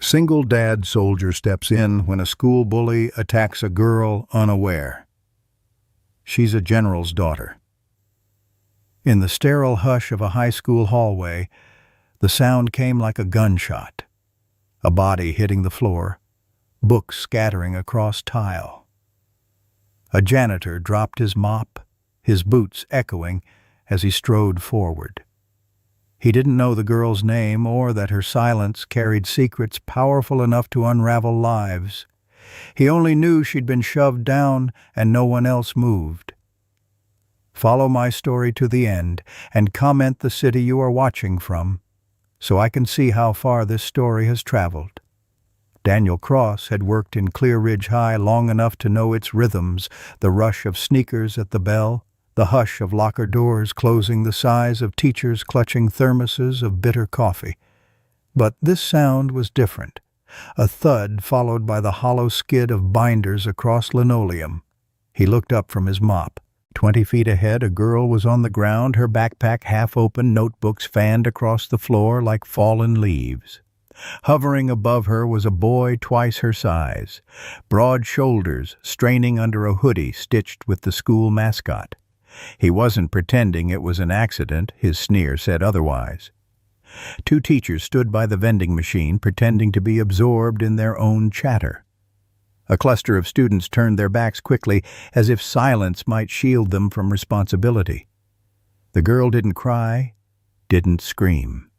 Single dad soldier steps in when a school bully attacks a girl unaware. She's a general's daughter. In the sterile hush of a high school hallway, the sound came like a gunshot. A body hitting the floor, books scattering across tile. A janitor dropped his mop, his boots echoing as he strode forward. He didn't know the girl's name or that her silence carried secrets powerful enough to unravel lives. He only knew she'd been shoved down and no one else moved. Follow my story to the end and comment the city you are watching from, so I can see how far this story has traveled. Daniel Cross had worked in Clear Ridge High long enough to know its rhythms, the rush of sneakers at the bell, the hush of locker doors closing, the sighs of teachers clutching thermoses of bitter coffee. But this sound was different, a thud followed by the hollow skid of binders across linoleum. He looked up from his mop. 20 feet ahead, a girl was on the ground, her backpack half open, notebooks fanned across the floor like fallen leaves. Hovering above her was a boy twice her size, broad shoulders straining under a hoodie stitched with the school mascot. He wasn't pretending it was an accident, his sneer said otherwise. Two teachers stood by the vending machine, pretending to be absorbed in their own chatter. A cluster of students turned their backs quickly, as if silence might shield them from responsibility. The girl didn't cry, didn't scream.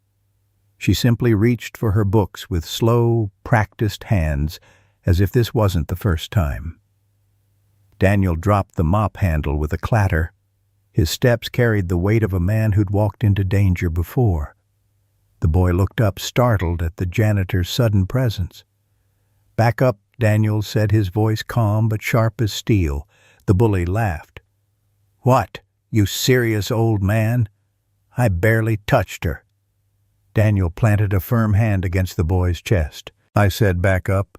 She simply reached for her books with slow, practiced hands, as if this wasn't the first time. Daniel dropped the mop handle with a clatter. His steps carried the weight of a man who'd walked into danger before. The boy looked up, startled at the janitor's sudden presence. "Back up," Daniel said, his voice calm but sharp as steel. The bully laughed. "What, you serious old man? I barely touched her." Daniel planted a firm hand against the boy's chest. "I said back up."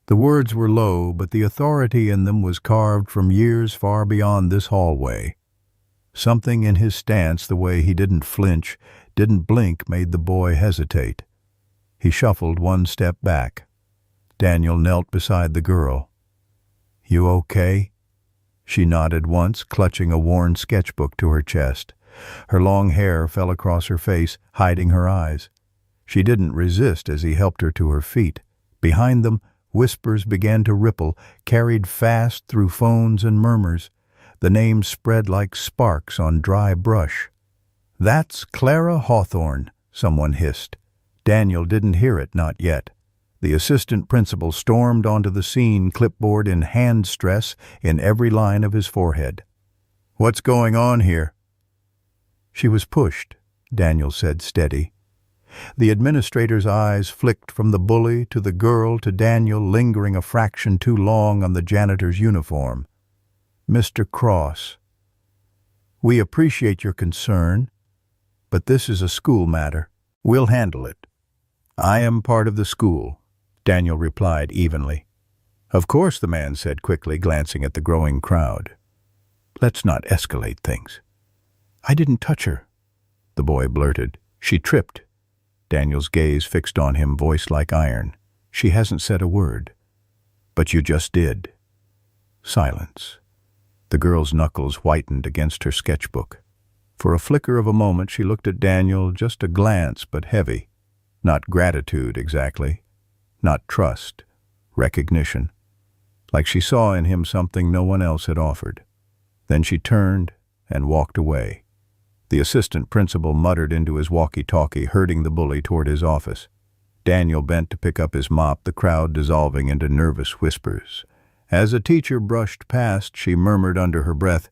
The words were low, but the authority in them was carved from years far beyond this hallway. Something in his stance, the way he didn't flinch, didn't blink, made the boy hesitate. He shuffled one step back. Daniel knelt beside the girl. "You okay?" She nodded once, clutching a worn sketchbook to her chest. Her long hair fell across her face, hiding her eyes. She didn't resist as he helped her to her feet. Behind them, whispers began to ripple, carried fast through phones and murmurs. The name spread like sparks on dry brush. "That's Clara Hawthorne," someone hissed. Daniel didn't hear it, not yet. The assistant principal stormed onto the scene, clipboard in hand, stress in every line of his forehead. "What's going on here?" "She was pushed," Daniel said, steady. The administrator's eyes flicked from the bully to the girl to Daniel, lingering a fraction too long on the janitor's uniform. "Mr. Cross, we appreciate your concern, but this is a school matter. We'll handle it." "I am part of the school," Daniel replied evenly. "Of course," the man said quickly, glancing at the growing crowd. "Let's not escalate things." "I didn't touch her," the boy blurted. "She tripped." Daniel's gaze fixed on him, voice like iron. "She hasn't said a word." "But you just did." Silence. The girl's knuckles whitened against her sketchbook. For a flicker of a moment she looked at Daniel, just a glance, but heavy. Not gratitude exactly. Not trust. Recognition. Like she saw in him something no one else had offered. Then she turned and walked away. The assistant principal muttered into his walkie-talkie, herding the bully toward his office. Daniel bent to pick up his mop, the crowd dissolving into nervous whispers. As a teacher brushed past, she murmured under her breath,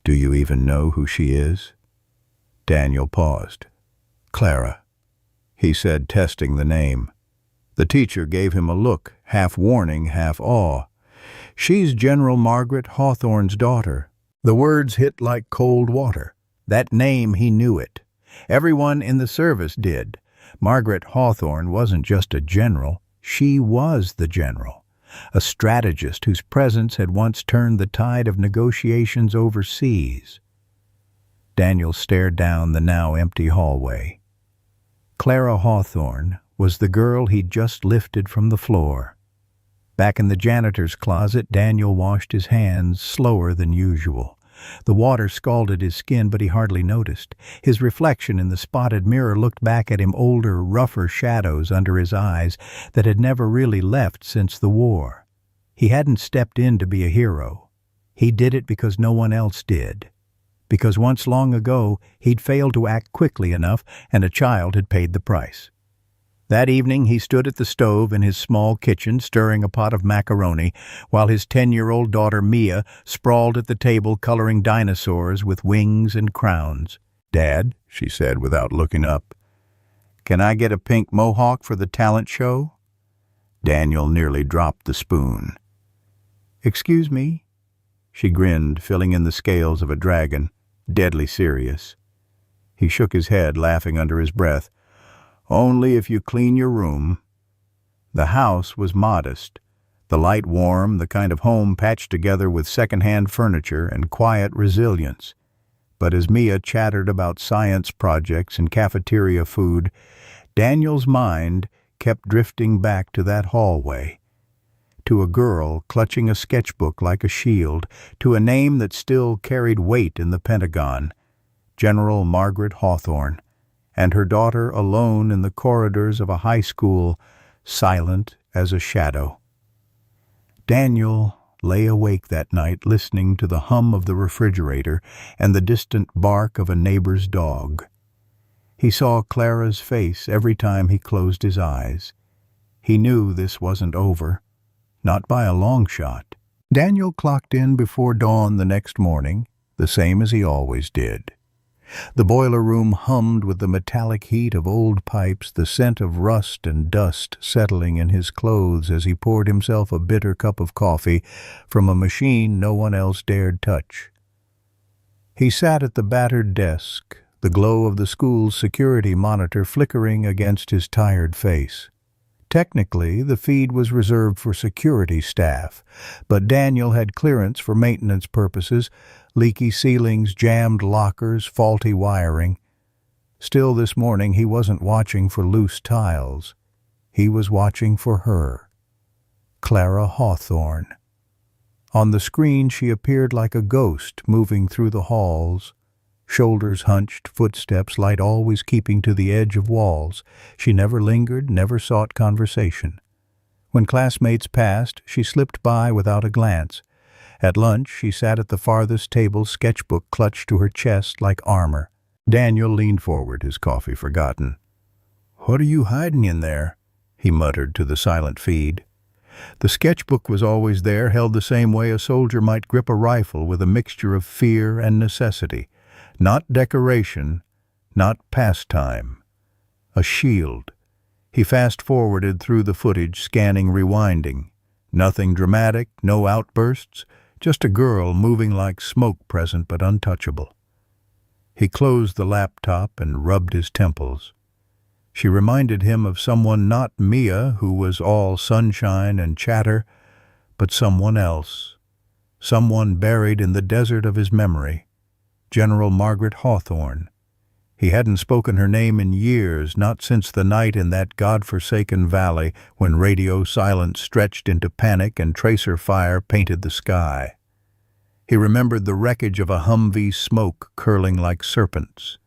"Do you even know who she is?" Daniel paused. "Clara," he said, testing the name. The teacher gave him a look, half warning, half awe. "She's General Margaret Hawthorne's daughter." The words hit like cold water. That name, he knew it. Everyone in the service did. Margaret Hawthorne wasn't just a general, she was the general. A strategist whose presence had once turned the tide of negotiations overseas. Daniel stared down the now empty hallway. Clara Hawthorne was the girl he'd just lifted from the floor. Back in the janitor's closet, Daniel washed his hands slower than usual. The water scalded his skin, but he hardly noticed. His reflection in the spotted mirror looked back at him, older, rougher shadows under his eyes that had never really left since the war. He hadn't stepped in to be a hero. He did it because no one else did. Because once long ago, he'd failed to act quickly enough, and a child had paid the price. That evening he stood at the stove in his small kitchen stirring a pot of macaroni, while his 10-year-old daughter Mia sprawled at the table coloring dinosaurs with wings and crowns. "Dad," she said without looking up, "can I get a pink mohawk for the talent show?" Daniel nearly dropped the spoon. "Excuse me?" She grinned, filling in the scales of a dragon, deadly serious. He shook his head, laughing under his breath. "Only if you clean your room." The house was modest, the light warm, the kind of home patched together with second-hand furniture and quiet resilience. But as Mia chattered about science projects and cafeteria food, Daniel's mind kept drifting back to that hallway, to a girl clutching a sketchbook like a shield, to a name that still carried weight in the Pentagon, General Margaret Hawthorne, and her daughter alone in the corridors of a high school, silent as a shadow. Daniel lay awake that night listening to the hum of the refrigerator and the distant bark of a neighbor's dog. He saw Clara's face every time he closed his eyes. He knew this wasn't over, not by a long shot. Daniel clocked in before dawn the next morning, the same as he always did. The boiler room hummed with the metallic heat of old pipes, the scent of rust and dust settling in his clothes as he poured himself a bitter cup of coffee from a machine no one else dared touch. He sat at the battered desk, the glow of the school's security monitor flickering against his tired face. Technically, the feed was reserved for security staff, but Daniel had clearance for maintenance purposes, leaky ceilings, jammed lockers, faulty wiring. Still this morning he wasn't watching for loose tiles. He was watching for her, Clara Hawthorne. On the screen she appeared like a ghost moving through the halls, shoulders hunched, footsteps light, always keeping to the edge of walls. She never lingered, never sought conversation. When classmates passed, she slipped by without a glance. At lunch, she sat at the farthest table, sketchbook clutched to her chest like armor. Daniel leaned forward, his coffee forgotten. "What are you hiding in there?" he muttered to the silent feed. The sketchbook was always there, held the same way a soldier might grip a rifle, with a mixture of fear and necessity. Not decoration, not pastime. A shield. He fast-forwarded through the footage, scanning, rewinding. Nothing dramatic, no outbursts, just a girl moving like smoke present but untouchable. He closed the laptop and rubbed his temples. She reminded him of someone, not Mia, who was all sunshine and chatter, but someone else. Someone buried in the desert of his memory. General Margaret Hawthorne. He hadn't spoken her name in years, not since the night in that godforsaken valley when radio silence stretched into panic and tracer fire painted the sky. He remembered the wreckage of a Humvee, smoke curling like serpents.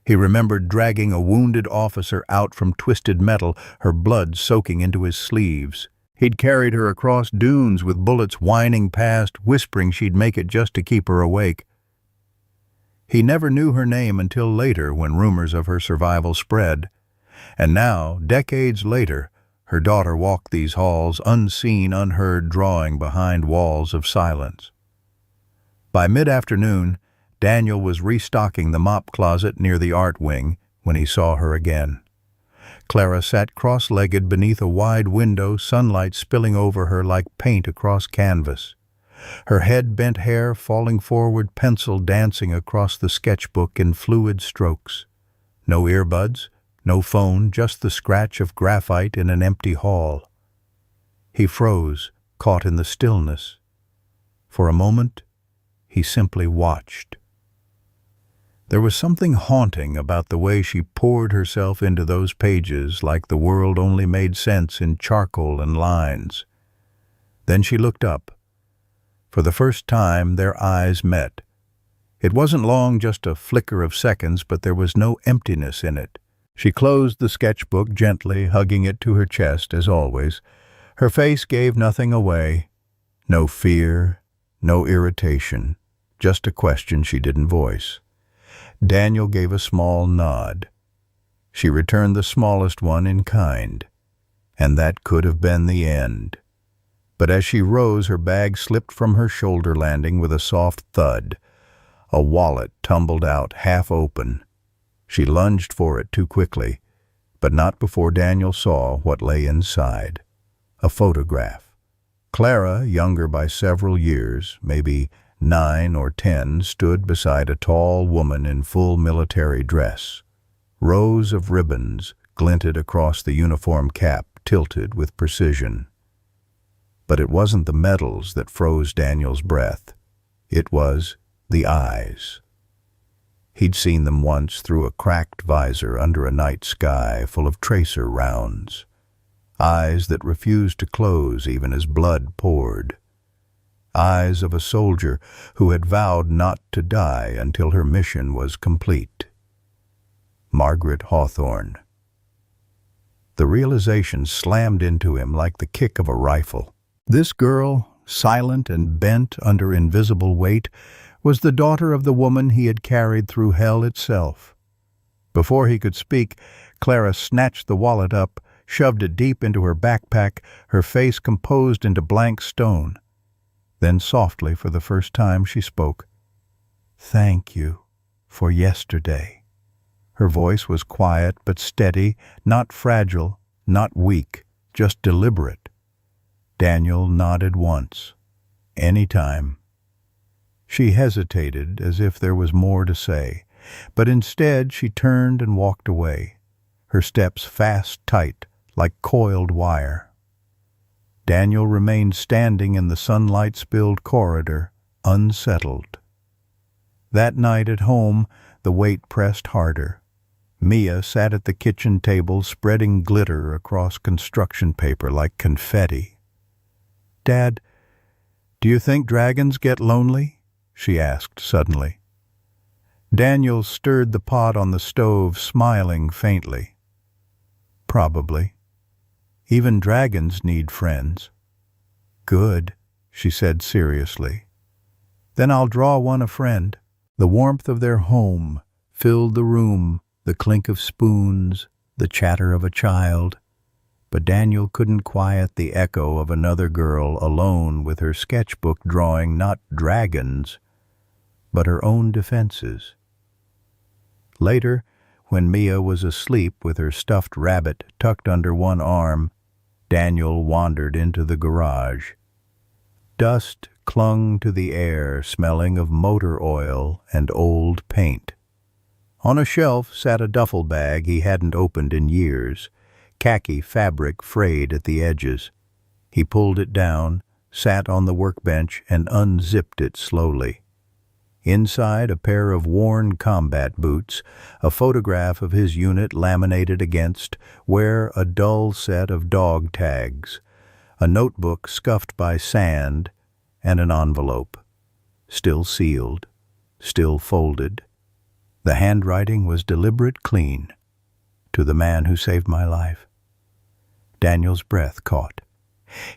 He remembered dragging a wounded officer out from twisted metal, her blood soaking into his sleeves. He'd carried her across dunes with bullets whining past, whispering she'd make it just to keep her awake. He never knew her name until later, when rumors of her survival spread. And now, decades later, her daughter walked these halls, unseen, unheard, drawing behind walls of silence. By mid-afternoon, Daniel was restocking the mop closet near the art wing when he saw her again. Clara sat cross-legged beneath a wide window, sunlight spilling over her like paint across canvas. Her head bent hair falling forward, pencil dancing across the sketchbook in fluid strokes. No earbuds, no phone, just the scratch of graphite in an empty hall. He froze, caught in the stillness. For a moment, he simply watched. There was something haunting about the way she poured herself into those pages, like the world only made sense in charcoal and lines. Then she looked up. For the first time, their eyes met. It wasn't long, just a flicker of seconds, but there was no emptiness in it. She closed the sketchbook gently, hugging it to her chest, as always. Her face gave nothing away. No fear, no irritation, just a question she didn't voice. Daniel gave a small nod. She returned the smallest one in kind. And that could have been the end. But as she rose, her bag slipped from her shoulder, landing with a soft thud. A wallet tumbled out, half open. She lunged for it too quickly, but not before Daniel saw what lay inside. A photograph. Clara, younger by several years, maybe 9 or 10, stood beside a tall woman in full military dress. Rows of ribbons glinted across the uniform cap, tilted with precision. But it wasn't the medals that froze Daniel's breath. It was the eyes. He'd seen them once through a cracked visor under a night sky full of tracer rounds. Eyes that refused to close even as blood poured. Eyes of a soldier who had vowed not to die until her mission was complete. Margaret Hawthorne. The realization slammed into him like the kick of a rifle. This girl, silent and bent under invisible weight, was the daughter of the woman he had carried through hell itself. Before he could speak, Clara snatched the wallet up, shoved it deep into her backpack, her face composed into blank stone. Then softly, for the first time, she spoke. "Thank you for yesterday." Her voice was quiet but steady, not fragile, not weak, just deliberate. Daniel nodded once. "Any time." She hesitated, as if there was more to say, but instead she turned and walked away, her steps fast tight, like coiled wire. Daniel remained standing in the sunlight-spilled corridor, unsettled. That night at home, the weight pressed harder. Mia sat at the kitchen table, spreading glitter across construction paper like confetti. "Dad, do you think dragons get lonely?" she asked suddenly. Daniel stirred the pot on the stove, smiling faintly. "Probably. Even dragons need friends." "Good," she said seriously. "Then I'll draw one a friend." The warmth of their home filled the room, the clink of spoons, the chatter of a child. But Daniel couldn't quiet the echo of another girl alone with her sketchbook drawing not dragons, but her own defenses. Later, when Mia was asleep with her stuffed rabbit tucked under one arm, Daniel wandered into the garage. Dust clung to the air, smelling of motor oil and old paint. On a shelf sat a duffel bag he hadn't opened in years, khaki fabric frayed at the edges. He pulled it down, sat on the workbench, and unzipped it slowly. Inside, a pair of worn combat boots, a photograph of his unit laminated against, where a dull set of dog tags, a notebook scuffed by sand, and an envelope. Still sealed, still folded. The handwriting was deliberate, clean. "To the man who saved my life." Daniel's breath caught.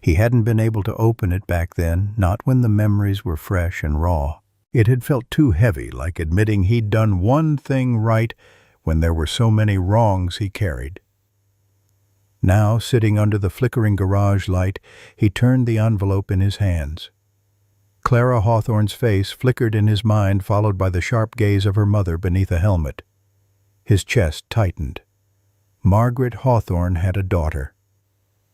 He hadn't been able to open it back then, not when the memories were fresh and raw. It had felt too heavy, like admitting he'd done one thing right when there were so many wrongs he carried. Now, sitting under the flickering garage light, he turned the envelope in his hands. Clara Hawthorne's face flickered in his mind, followed by the sharp gaze of her mother beneath a helmet. His chest tightened. Margaret Hawthorne had a daughter.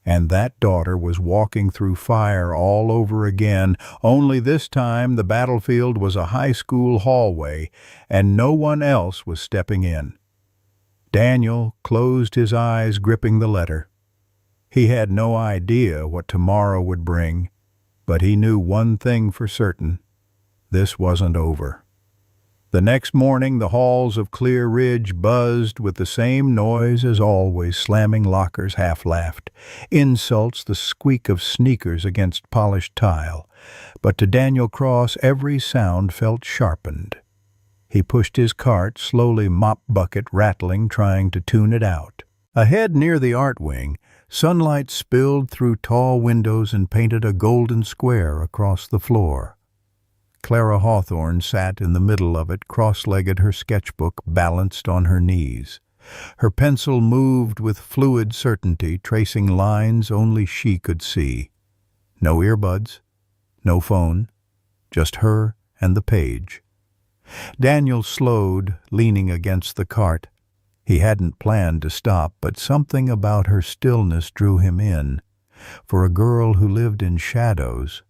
And that daughter was walking through fire all over again, only this time the battlefield was a high school hallway, and no one else was stepping in. Daniel closed his eyes, gripping the letter. He had no idea what tomorrow would bring, but he knew one thing for certain: this wasn't over. The next morning the halls of Clear Ridge buzzed with the same noise as always, slamming lockers half-laughed, insults, the squeak of sneakers against polished tile. But to Daniel Cross every sound felt sharpened. He pushed his cart, slowly, mop bucket rattling, trying to tune it out. Ahead near the art wing, sunlight spilled through tall windows and painted a golden square across the floor. Clara Hawthorne sat in the middle of it, cross-legged, her sketchbook balanced on her knees. Her pencil moved with fluid certainty, tracing lines only she could see. No earbuds, no phone, just her and the page. Daniel slowed, leaning against the cart. He hadn't planned to stop, but something about her stillness drew him in. For a girl who lived in shadows,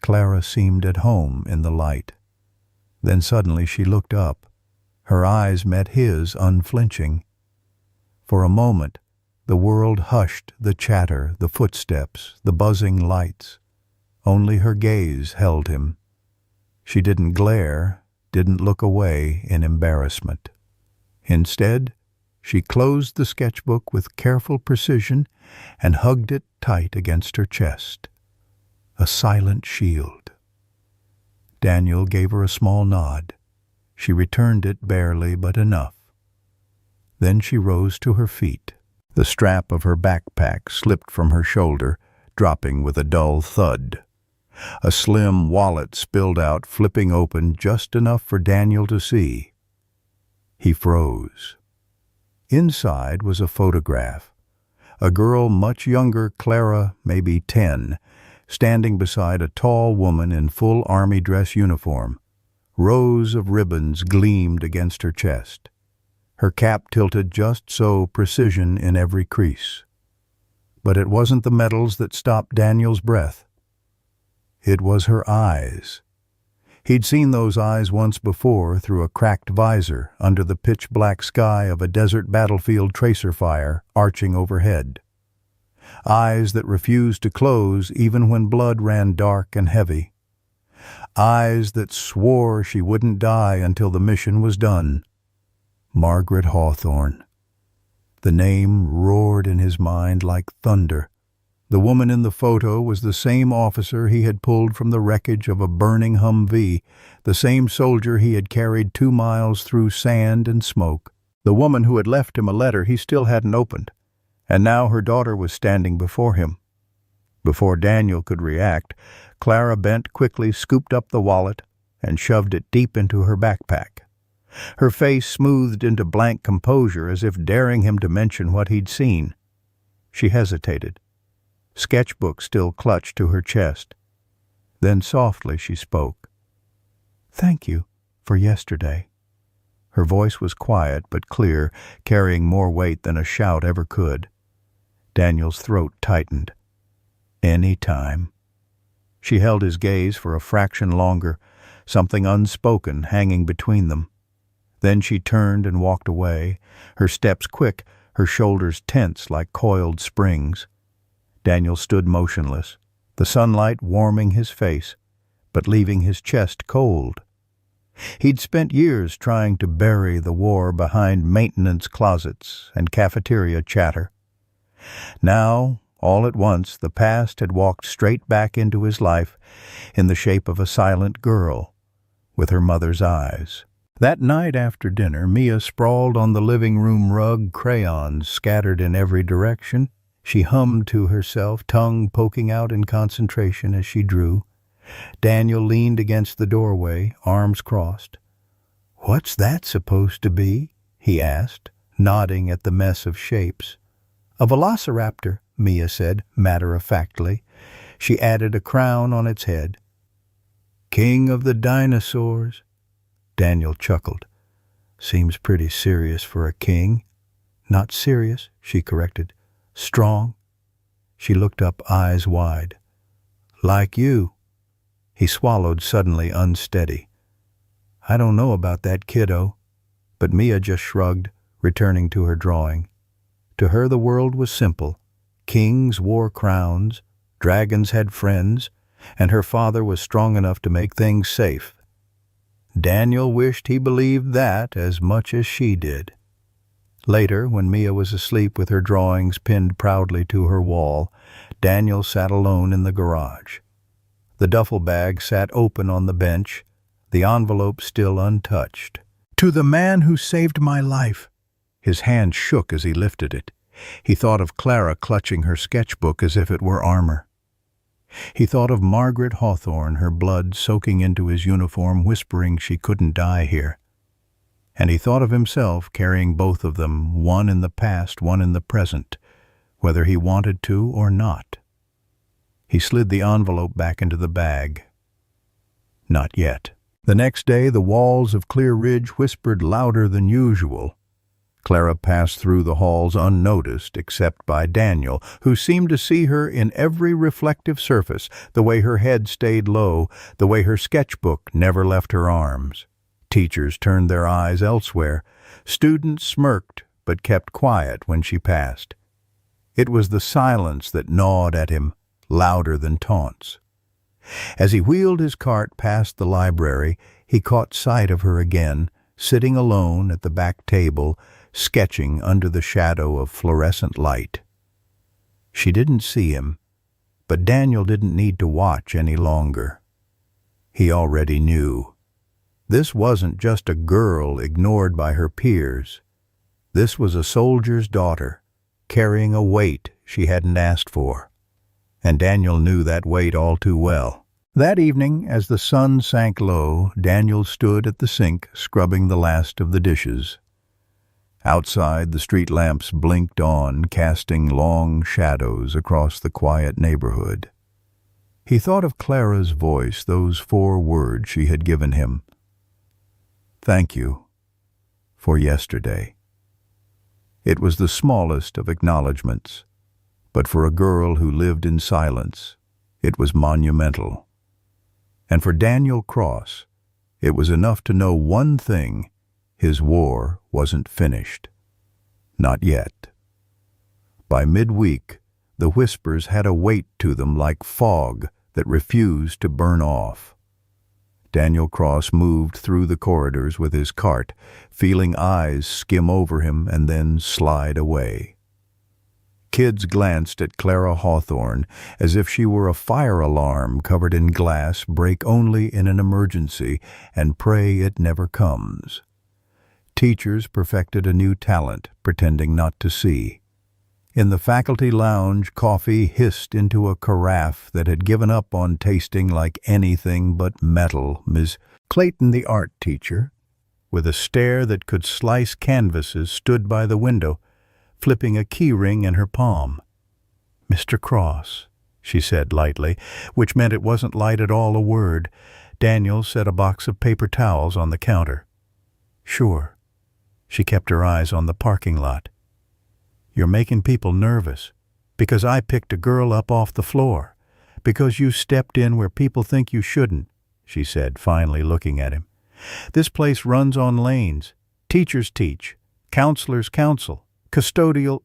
Clara seemed at home in the light. Then suddenly she looked up. Her eyes met his, unflinching. For a moment, the world hushed, the chatter, the footsteps, the buzzing lights. Only her gaze held him. She didn't glare, didn't look away in embarrassment. Instead, she closed the sketchbook with careful precision and hugged it tight against her chest. A silent shield. Daniel gave her a small nod. She returned it barely, but enough. Then she rose to her feet. The strap of her backpack slipped from her shoulder, dropping with a dull thud. A slim wallet spilled out, flipping open just enough for Daniel to see. He froze. Inside was a photograph. A girl much younger, Clara, maybe 10, standing beside a tall woman in full army dress uniform. Rows of ribbons gleamed against her chest. Her cap tilted just so, precision in every crease. But it wasn't the medals that stopped Daniel's breath. It was her eyes. He'd seen those eyes once before through a cracked visor under the pitch-black sky of a desert battlefield tracer fire arching overhead. Eyes that refused to close even when blood ran dark and heavy. Eyes that swore she wouldn't die until the mission was done. Margaret Hawthorne. The name roared in his mind like thunder. The woman in the photo was the same officer he had pulled from the wreckage of a burning Humvee, the same soldier he had carried 2 miles through sand and smoke, the woman who had left him a letter he still hadn't opened, and now her daughter was standing before him. Before Daniel could react, Clara bent quickly, scooped up the wallet, and shoved it deep into her backpack. Her face smoothed into blank composure as if daring him to mention what he'd seen. She hesitated. Sketchbook still clutched to her chest. Then softly she spoke. "Thank you for yesterday." Her voice was quiet but clear, carrying more weight than a shout ever could. Daniel's throat tightened. "Any time." She held his gaze for a fraction longer, something unspoken hanging between them. Then she turned and walked away, her steps quick, her shoulders tense like coiled springs. Daniel stood motionless, the sunlight warming his face, but leaving his chest cold. He'd spent years trying to bury the war behind maintenance closets and cafeteria chatter. Now, all at once, the past had walked straight back into his life in the shape of a silent girl, with her mother's eyes. That night after dinner, Mia sprawled on the living room rug, crayons scattered in every direction. She hummed to herself, tongue poking out in concentration as she drew. Daniel leaned against the doorway, arms crossed. "What's that supposed to be?" he asked, nodding at the mess of shapes. "A velociraptor," Mia said, matter-of-factly. She added a crown on its head. "King of the dinosaurs." Daniel chuckled. "Seems pretty serious for a king." "Not serious," she corrected. "Strong." She looked up, eyes wide. "Like you." He swallowed, suddenly unsteady. "I don't know about that, kiddo." But Mia just shrugged, returning to her drawing. To her the world was simple. Kings wore crowns, dragons had friends, and her father was strong enough to make things safe. Daniel wished he believed that as much as she did. Later, when Mia was asleep with her drawings pinned proudly to her wall, Daniel sat alone in the garage. The duffel bag sat open on the bench, the envelope still untouched. "To the man who saved my life." His hand shook as he lifted it. He thought of Clara clutching her sketchbook as if it were armor. He thought of Margaret Hawthorne, her blood soaking into his uniform, whispering she couldn't die here. And he thought of himself carrying both of them, one in the past, one in the present, whether he wanted to or not. He slid the envelope back into the bag. Not yet. The next day, the walls of Clear Ridge whispered louder than usual. Clara passed through the halls unnoticed except by Daniel, who seemed to see her in every reflective surface, the way her head stayed low, the way her sketchbook never left her arms. Teachers turned their eyes elsewhere. Students smirked but kept quiet when she passed. It was the silence that gnawed at him, louder than taunts. As he wheeled his cart past the library, he caught sight of her again, sitting alone at the back table, sketching under the shadow of fluorescent light. She didn't see him, but Daniel didn't need to watch any longer. He already knew. This wasn't just a girl ignored by her peers. This was a soldier's daughter, carrying a weight she hadn't asked for. And Daniel knew that weight all too well. That evening, as the sun sank low, Daniel stood at the sink, scrubbing the last of the dishes. Outside, the street lamps blinked on, casting long shadows across the quiet neighborhood. He thought of Clara's voice, those 4 words she had given him. "Thank you for yesterday." It was the smallest of acknowledgments, but for a girl who lived in silence, it was monumental. And for Daniel Cross, it was enough to know one thing: his war wasn't finished. Not yet. By midweek, the whispers had a weight to them like fog that refused to burn off. Daniel Cross moved through the corridors with his cart, feeling eyes skim over him and then slide away. Kids glanced at Clara Hawthorne as if she were a fire alarm covered in glass, break only in an emergency, and pray it never comes. Teachers perfected a new talent, pretending not to see. In the faculty lounge, coffee hissed into a carafe that had given up on tasting like anything but metal. Ms. Clayton, the art teacher, with a stare that could slice canvases, stood by the window, flipping a key ring in her palm. "Mr. Cross," she said lightly, which meant it wasn't light at all a word. Daniel set a box of paper towels on the counter. "Sure." She kept her eyes on the parking lot. "You're making people nervous, because I picked a girl up off the floor, because you stepped in where people think you shouldn't," she said, finally looking at him. "This place runs on lanes. Teachers teach, counselors counsel, custodial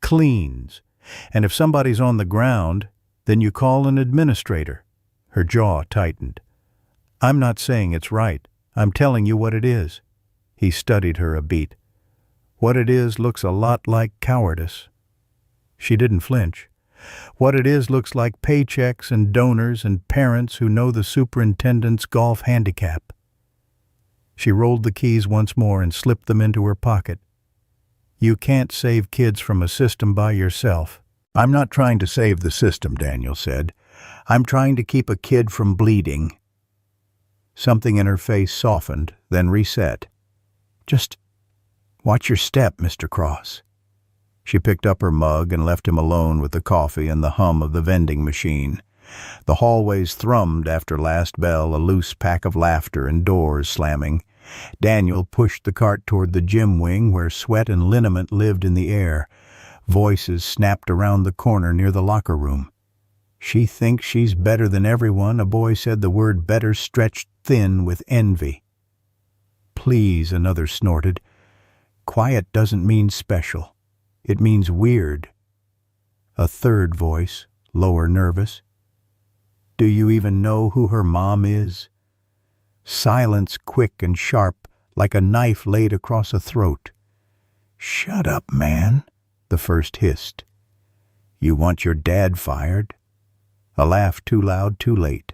cleans. And if somebody's on the ground, then you call an administrator." Her jaw tightened. "I'm not saying it's right. I'm telling you what it is." He studied her a beat. "What it is looks a lot like cowardice." She didn't flinch. "What it is looks like paychecks and donors and parents who know the superintendent's golf handicap." She rolled the keys once more and slipped them into her pocket. "You can't save kids from a system by yourself." "I'm not trying to save the system," Daniel said. "I'm trying to keep a kid from bleeding." Something in her face softened, then reset. "Just watch your step, Mr. Cross." She picked up her mug and left him alone with the coffee and the hum of the vending machine. The hallways thrummed after last bell, a loose pack of laughter and doors slamming. Daniel pushed the cart toward the gym wing where sweat and liniment lived in the air. Voices snapped around the corner near the locker room. "She thinks she's better than everyone," a boy said, the word better stretched thin with envy. "Please," another snorted. "Quiet doesn't mean special. It means weird." A third voice, lower nervous. "Do you even know who her mom is?" Silence quick and sharp, like a knife laid across a throat. "Shut up, man," the first hissed. "You want your dad fired?" A laugh too loud, too late.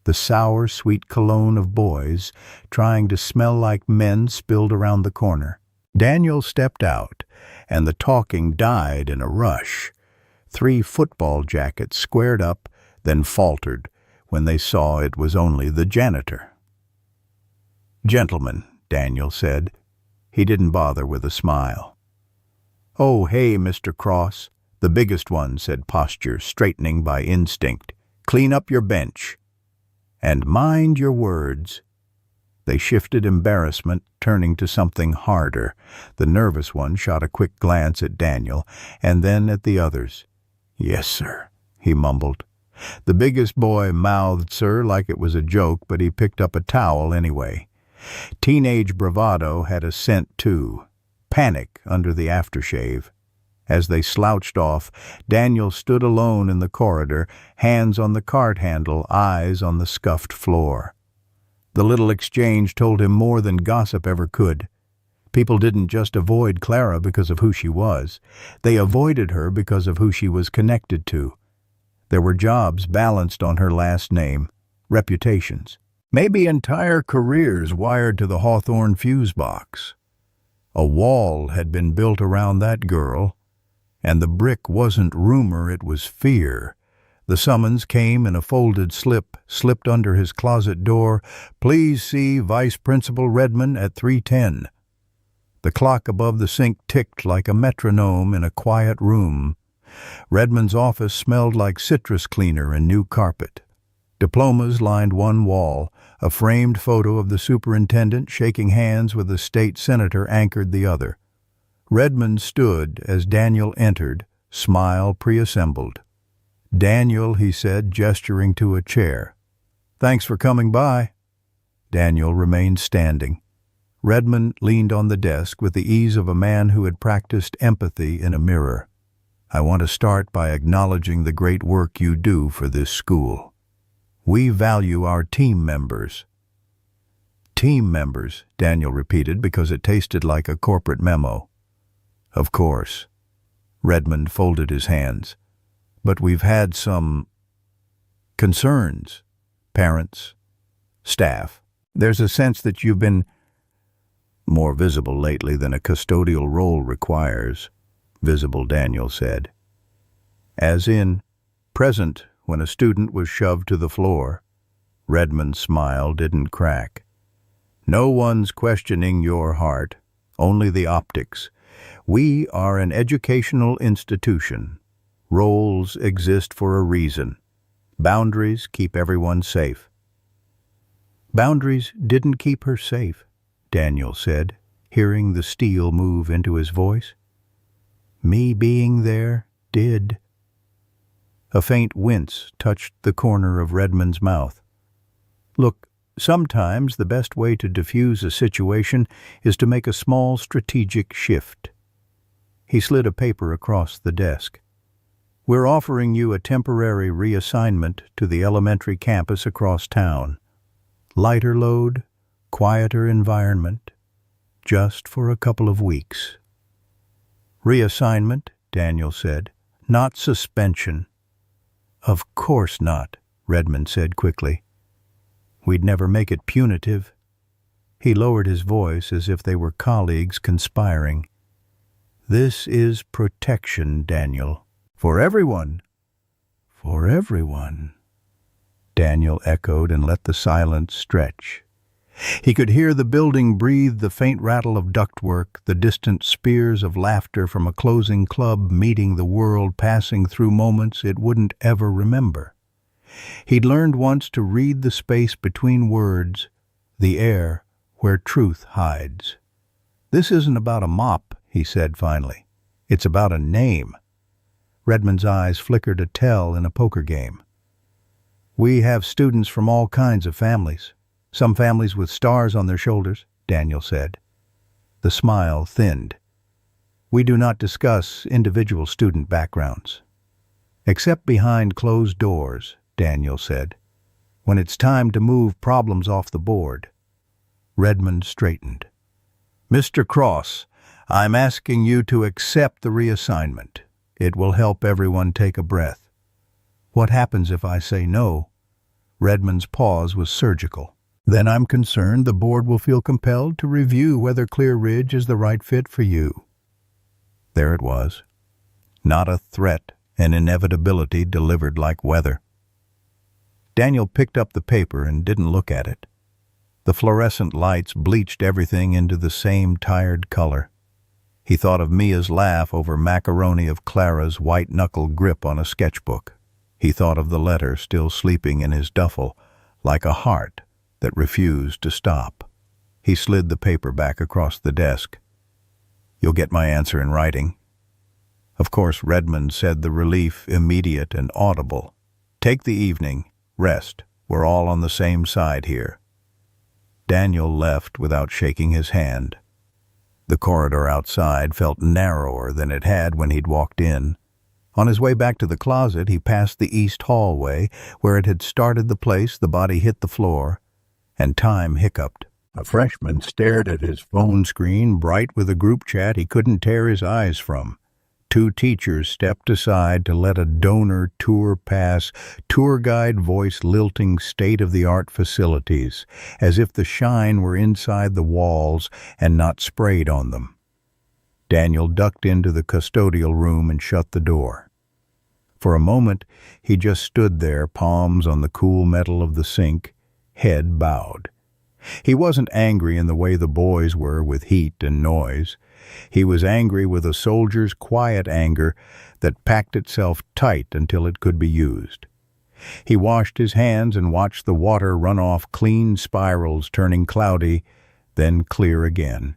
The sour, sweet cologne of boys trying to smell like men spilled around the corner. Daniel stepped out, and the talking died in a rush. 3 football jackets squared up, then faltered when they saw it was only the janitor. "Gentlemen," Daniel said. He didn't bother with a smile. "Oh, hey, Mr. Cross," the biggest one said, posture straightening by instinct. "Clean up your bench. And mind your words." They shifted embarrassment, turning to something harder. The nervous one shot a quick glance at Daniel, and then at the others. "Yes, sir," he mumbled. The biggest boy mouthed "sir" like it was a joke, but he picked up a towel anyway. Teenage bravado had a scent too. Panic under the aftershave. As they slouched off, Daniel stood alone in the corridor, hands on the cart handle, eyes on the scuffed floor. The little exchange told him more than gossip ever could. People didn't just avoid Clara because of who she was. They avoided her because of who she was connected to. There were jobs balanced on her last name, reputations, maybe entire careers wired to the Hawthorne fuse box. A wall had been built around that girl, and the brick wasn't rumor, it was fear. The summons came in a folded slip, slipped under his closet door. "Please see Vice Principal Redmond at 3:10. The clock above the sink ticked like a metronome in a quiet room. Redmond's office smelled like citrus cleaner and new carpet. Diplomas lined one wall. A framed photo of the superintendent shaking hands with a state senator anchored the other. Redmond stood as Daniel entered, smile preassembled. "Daniel," he said, gesturing to a chair. "Thanks for coming by." Daniel remained standing. Redmond leaned on the desk with the ease of a man who had practiced empathy in a mirror. "I want to start by acknowledging the great work you do for this school. We value our team members." "Team members," Daniel repeated because it tasted like a corporate memo. "Of course." Redmond folded his hands. "But we've had some concerns. Parents, staff. There's a sense that you've been more visible lately than a custodial role requires." "Visible," Daniel said. "As in, present when a student was shoved to the floor." Redmond's smile didn't crack. "No one's questioning your heart, only the optics. We are an educational institution. Roles exist for a reason. Boundaries keep everyone safe." "Boundaries didn't keep her safe," Daniel said, hearing the steel move into his voice. "Me being there did." A faint wince touched the corner of Redmond's mouth. "Look, sometimes the best way to diffuse a situation is to make a small strategic shift." He slid a paper across the desk. "We're offering you a temporary reassignment to the elementary campus across town. Lighter load, quieter environment, just for a couple of weeks." "Reassignment," Daniel said, "not suspension." "Of course not," Redmond said quickly. "We'd never make it punitive." He lowered his voice as if they were colleagues conspiring. "This is protection, Daniel. For everyone." "For everyone," Daniel echoed and let the silence stretch. He could hear the building breathe the faint rattle of ductwork, the distant spears of laughter from a closing club meeting the world passing through moments it wouldn't ever remember. He'd learned once to read the space between words, the air where truth hides. "This isn't about a mop," he said finally. "It's about a name." Redmond's eyes flickered a tell in a poker game. "We have students from all kinds of families. Some families with stars on their shoulders," Daniel said. The smile thinned. "We do not discuss individual student backgrounds." "Except behind closed doors," Daniel said. when it's time to move problems off the board. Redmond straightened. "Mr. Cross, I'm asking you to accept the reassignment. It will help everyone take a breath." "What happens if I say no?" Redmond's pause was surgical. "Then I'm concerned the board will feel compelled to review whether Clear Ridge is the right fit for you." There it was. Not a threat, an inevitability delivered like weather. Daniel picked up the paper and didn't look at it. The fluorescent lights bleached everything into the same tired color. He thought of Mia's laugh over macaroni, of Clara's white-knuckle grip on a sketchbook. He thought of the letter still sleeping in his duffel, like a heart that refused to stop. He slid the paper back across the desk. "You'll get my answer in writing." Of course, Redmond said, the relief immediate and audible. "Take the evening. Rest. We're all on the same side here." Daniel left without shaking his hand. The corridor outside felt narrower than it had when he'd walked in. On his way back to the closet, he passed the east hallway, where it had started the place the body hit the floor, and time hiccuped. A freshman stared at his phone screen, bright with a group chat he couldn't tear his eyes from. Two teachers stepped aside to let a donor tour pass, tour guide voice lilting state-of-the-art facilities, as if the shine were inside the walls and not sprayed on them. Daniel ducked into the custodial room and shut the door. For a moment, he just stood there, palms on the cool metal of the sink, head bowed. He wasn't angry in the way the boys were with heat and noise. He was angry with a soldier's quiet anger that packed itself tight until it could be used. He washed his hands and watched the water run off clean spirals, turning cloudy, then clear again.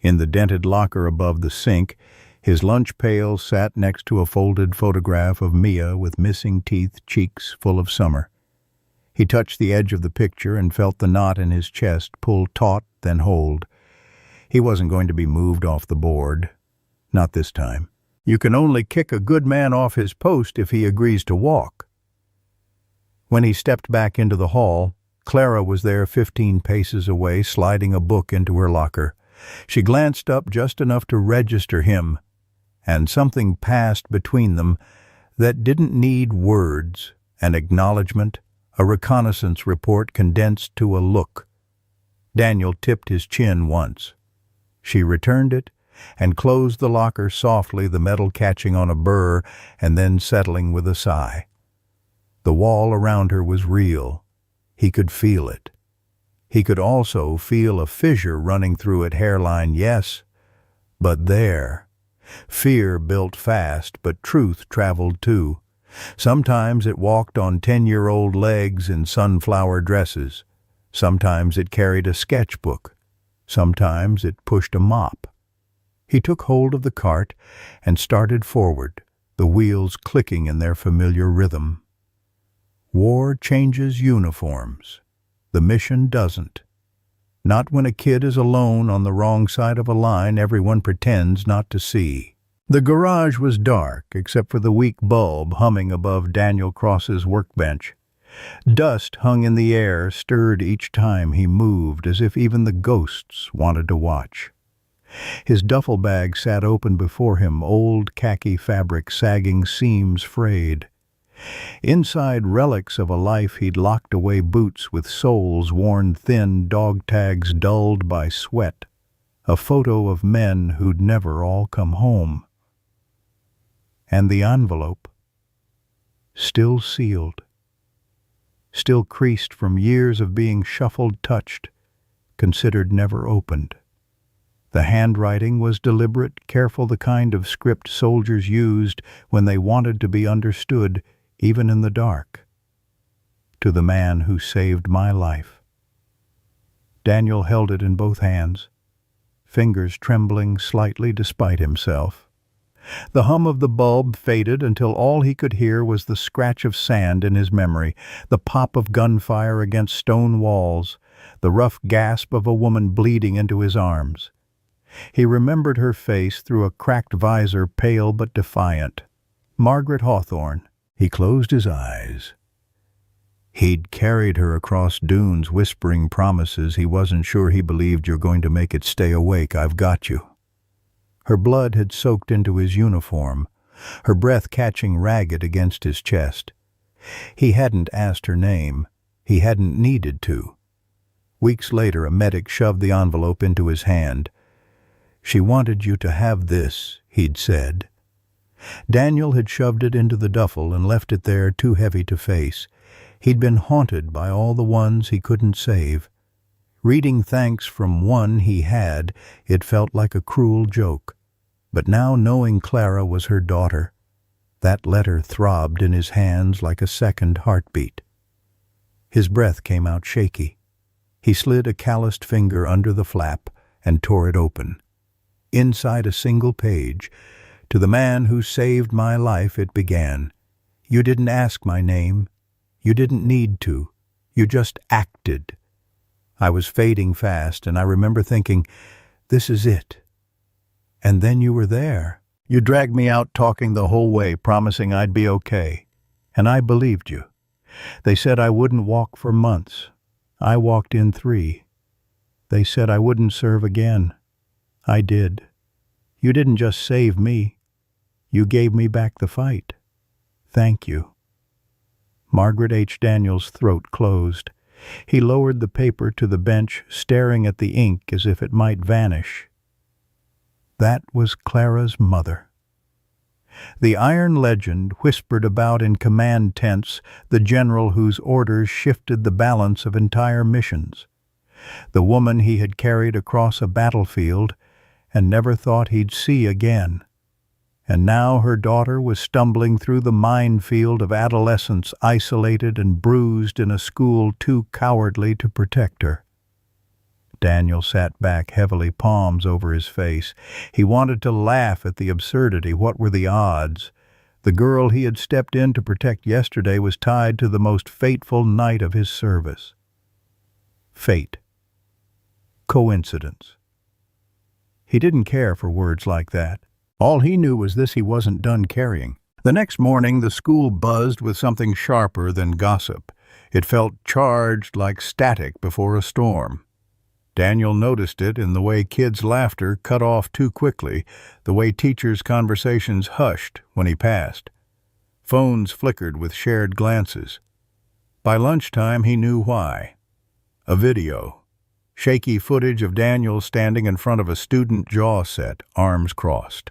In the dented locker above the sink, his lunch pail sat next to a folded photograph of Mia with missing teeth, cheeks full of summer. He touched the edge of the picture and felt the knot in his chest pull taut, then hold. He wasn't going to be moved off the board. Not this time. You can only kick a good man off his post if he agrees to walk. When he stepped back into the hall, Clara was there 15 paces away, sliding a book into her locker. She glanced up just enough to register him, and something passed between them that didn't need words, an acknowledgement, a reconnaissance report condensed to a look. Daniel tipped his chin once. She returned it and closed the locker softly, the metal catching on a burr and then settling with a sigh. The wall around her was real. He could feel it. He could also feel a fissure running through it, hairline, yes, but there. Fear built fast, but truth traveled too. Sometimes it walked on 10-year-old legs in sunflower dresses. Sometimes it carried a sketchbook. Sometimes it pushed a mop. He took hold of the cart and started forward, the wheels clicking in their familiar rhythm. War changes uniforms. The mission doesn't. Not when a kid is alone on the wrong side of a line everyone pretends not to see. The garage was dark, except for the weak bulb humming above Daniel Cross's workbench. Dust hung in the air, stirred each time he moved, as if even the ghosts wanted to watch. His duffel bag sat open before him, old khaki fabric, sagging seams frayed. Inside, relics of a life he'd locked away, boots with soles worn thin, dog tags dulled by sweat, a photo of men who'd never all come home. And the envelope, still sealed, still creased from years of being shuffled, touched, considered never opened. The handwriting was deliberate, careful, the kind of script soldiers used when they wanted to be understood, even in the dark. To the man who saved my life. Daniel held it in both hands, fingers trembling slightly despite himself. The hum of the bulb faded until all he could hear was the scratch of sand in his memory, the pop of gunfire against stone walls, the rough gasp of a woman bleeding into his arms. He remembered her face through a cracked visor, pale but defiant. Margaret Hawthorne. He closed his eyes. He'd carried her across dunes, whispering promises he wasn't sure he believed. "You're going to make it. Stay awake. I've got you." Her blood had soaked into his uniform, her breath catching ragged against his chest. He hadn't asked her name. He hadn't needed to. Weeks later, a medic shoved the envelope into his hand. "She wanted you to have this," he'd said. Daniel had shoved it into the duffel and left it there, too heavy to face. He'd been haunted by all the ones he couldn't save. Reading thanks from one he had, it felt like a cruel joke. But now, knowing Clara was her daughter, that letter throbbed in his hands like a second heartbeat. His breath came out shaky. He slid a calloused finger under the flap and tore it open. Inside a single page, "To the man who saved my life," it began. "You didn't ask my name. You didn't need to. You just acted." I was fading fast, and I remember thinking, "This is it." And then you were there. You dragged me out talking the whole way, promising I'd be okay. And I believed you. They said I wouldn't walk for months. I walked in 3. They said I wouldn't serve again. I did. You didn't just save me. You gave me back the fight. Thank you." Margaret H. Daniels' throat closed. He lowered the paper to the bench, staring at the ink as if it might vanish. That was Clara's mother. The Iron Legend whispered about in command tents the general whose orders shifted the balance of entire missions. The woman he had carried across a battlefield and never thought he'd see again. And now her daughter was stumbling through the minefield of adolescence, isolated and bruised in a school too cowardly to protect her. Daniel sat back heavily, palms over his face. He wanted to laugh at the absurdity. What were the odds? The girl he had stepped in to protect yesterday was tied to the most fateful night of his service. Fate. Coincidence. He didn't care for words like that. All he knew was this: he wasn't done carrying. The next morning, the school buzzed with something sharper than gossip. It felt charged like static before a storm. Daniel noticed it in the way kids' laughter cut off too quickly, the way teachers' conversations hushed when he passed. Phones flickered with shared glances. By lunchtime, he knew why. A video. Shaky footage of Daniel standing in front of a student, jaw set, arms crossed.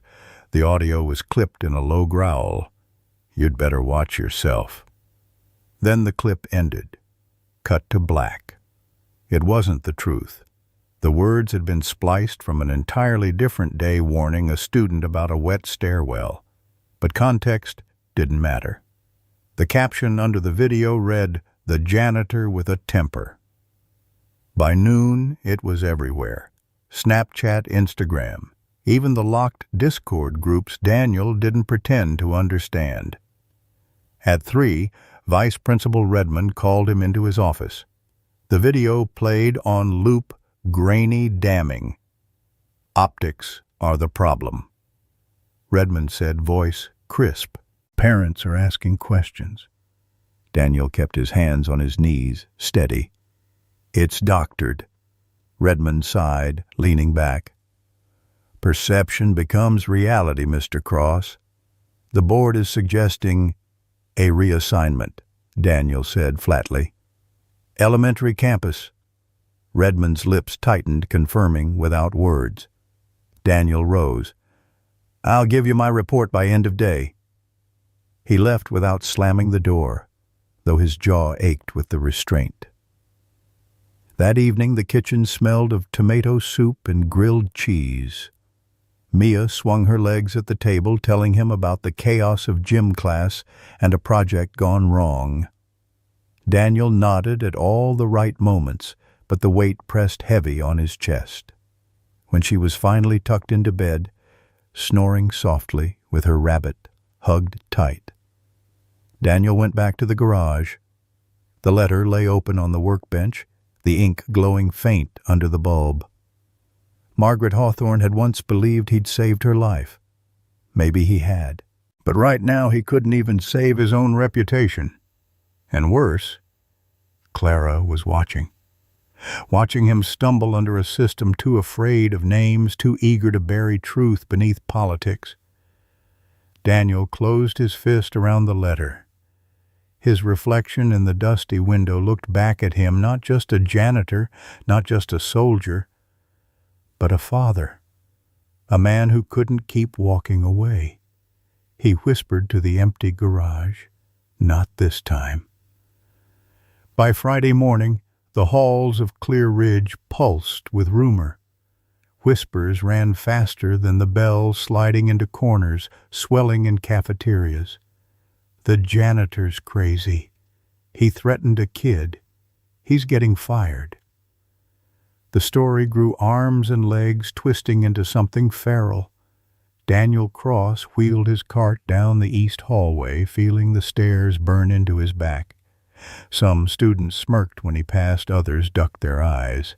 The audio was clipped in a low growl. "You'd better watch yourself." Then the clip ended. Cut to black. It wasn't the truth. The words had been spliced from an entirely different day warning a student about a wet stairwell. But context didn't matter. The caption under the video read, "The janitor with a temper." By noon, it was everywhere. Snapchat, Instagram, even the locked Discord groups Daniel didn't pretend to understand. At 3, Vice Principal Redmond called him into his office. The video played on loop, grainy damning. "Optics are the problem," Redmond said, voice crisp. "Parents are asking questions." Daniel kept his hands on his knees, steady. "It's doctored," Redmond sighed, leaning back. "Perception becomes reality, Mr. Cross. The board is suggesting a reassignment," Daniel said flatly. "Elementary campus." Redmond's lips tightened, confirming without words. Daniel rose. "I'll give you my report by end of day." He left without slamming the door, though his jaw ached with the restraint. That evening the kitchen smelled of tomato soup and grilled cheese. Mia swung her legs at the table, telling him about the chaos of gym class and a project gone wrong. Daniel nodded at all the right moments, but the weight pressed heavy on his chest. When she was finally tucked into bed, snoring softly with her rabbit hugged tight, Daniel went back to the garage. The letter lay open on the workbench, the ink glowing faint under the bulb. Margaret Hawthorne had once believed he'd saved her life. Maybe he had. But right now he couldn't even save his own reputation. And worse, Clara was watching him stumble under a system too afraid of names, too eager to bury truth beneath politics. Daniel closed his fist around the letter. His reflection in the dusty window looked back at him, not just a janitor, not just a soldier, but a father, a man who couldn't keep walking away. He whispered to the empty garage, "Not this time." By Friday morning, the halls of Clear Ridge pulsed with rumor. Whispers ran faster than the bells sliding into corners, swelling in cafeterias. The janitor's crazy. He threatened a kid. He's getting fired. The story grew arms and legs twisting into something feral. Daniel Cross wheeled his cart down the east hallway, feeling the stairs burn into his back. Some students smirked when he passed, others ducked their eyes.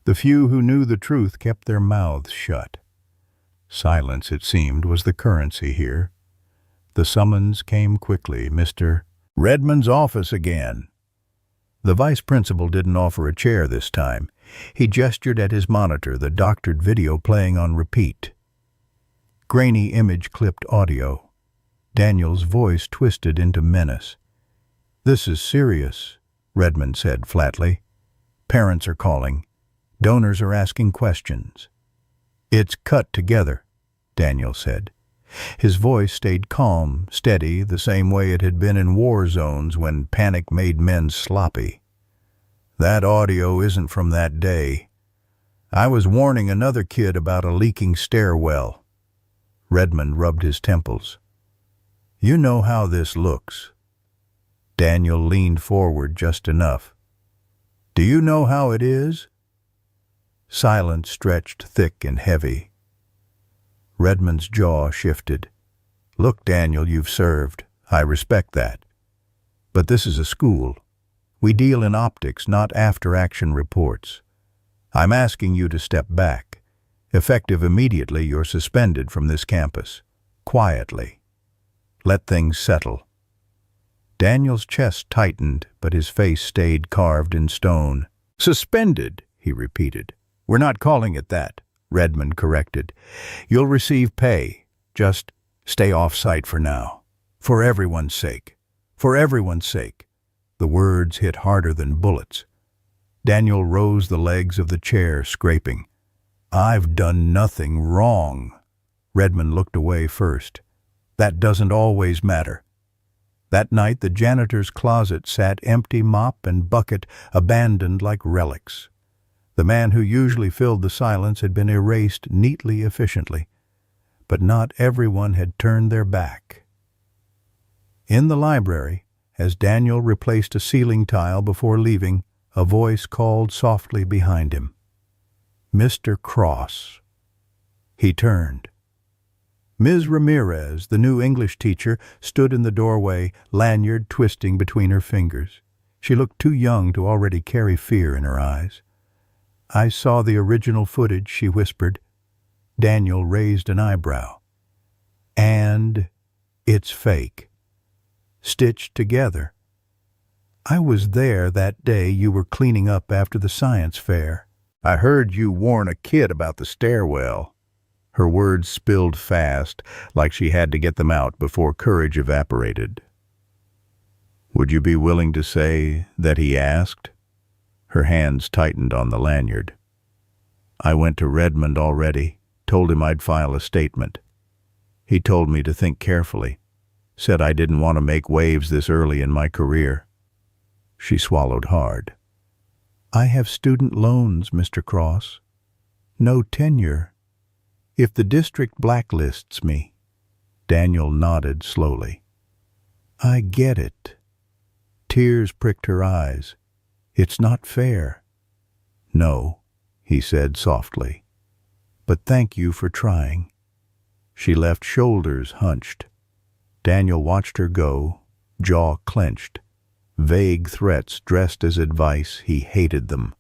The few who knew the truth kept their mouths shut. Silence, it seemed, was the currency here. The summons came quickly. "Mr. Redmond's office again." The vice principal didn't offer a chair this time. He gestured at his monitor, the doctored video playing on repeat. Grainy image-clipped audio. Daniel's voice twisted into menace. "This is serious," Redmond said flatly. "Parents are calling. Donors are asking questions." "It's cut together," Daniel said. His voice stayed calm, steady, the same way it had been in war zones when panic made men sloppy. "That audio isn't from that day. I was warning another kid about a leaking stairwell." Redmond rubbed his temples. "You know how this looks." Daniel leaned forward just enough. "Do you know how it is?" Silence stretched thick and heavy. Redmond's jaw shifted. "Look, Daniel, you've served. I respect that. But this is a school. We deal in optics, not after-action reports. I'm asking you to step back. Effective immediately, you're suspended from this campus. Quietly. Let things settle." Daniel's chest tightened, but his face stayed carved in stone. "Suspended," he repeated. "We're not calling it that," Redmond corrected. "You'll receive pay. Just stay off-site for now. For everyone's sake. For everyone's sake." The words hit harder than bullets. Daniel rose the legs of the chair, scraping. "I've done nothing wrong." Redmond looked away first. "That doesn't always matter." That night the janitor's closet sat empty, mop and bucket abandoned like relics. The man who usually filled the silence had been erased neatly, efficiently. But not everyone had turned their back. In the library, as Daniel replaced a ceiling tile before leaving, a voice called softly behind him. "Mr. Cross." He turned. Ms. Ramirez, the new English teacher, stood in the doorway, lanyard twisting between her fingers. She looked too young to already carry fear in her eyes. "I saw the original footage," she whispered. Daniel raised an eyebrow. "And it's fake. Stitched together. I was there that day you were cleaning up after the science fair. I heard you warn a kid about the stairwell." Her words spilled fast, like she had to get them out before courage evaporated. "Would you be willing to say that he asked?" Her hands tightened on the lanyard. "I went to Redmond already, told him I'd file a statement. He told me to think carefully, said I didn't want to make waves this early in my career." She swallowed hard. "I have student loans, Mr. Cross. No tenure. If the district blacklists me—" Daniel nodded slowly. "I get it." Tears pricked her eyes. "It's not fair." "No," he said softly. "But thank you for trying." She left, shoulders hunched. Daniel watched her go, jaw clenched. Vague threats dressed as advice, he hated them.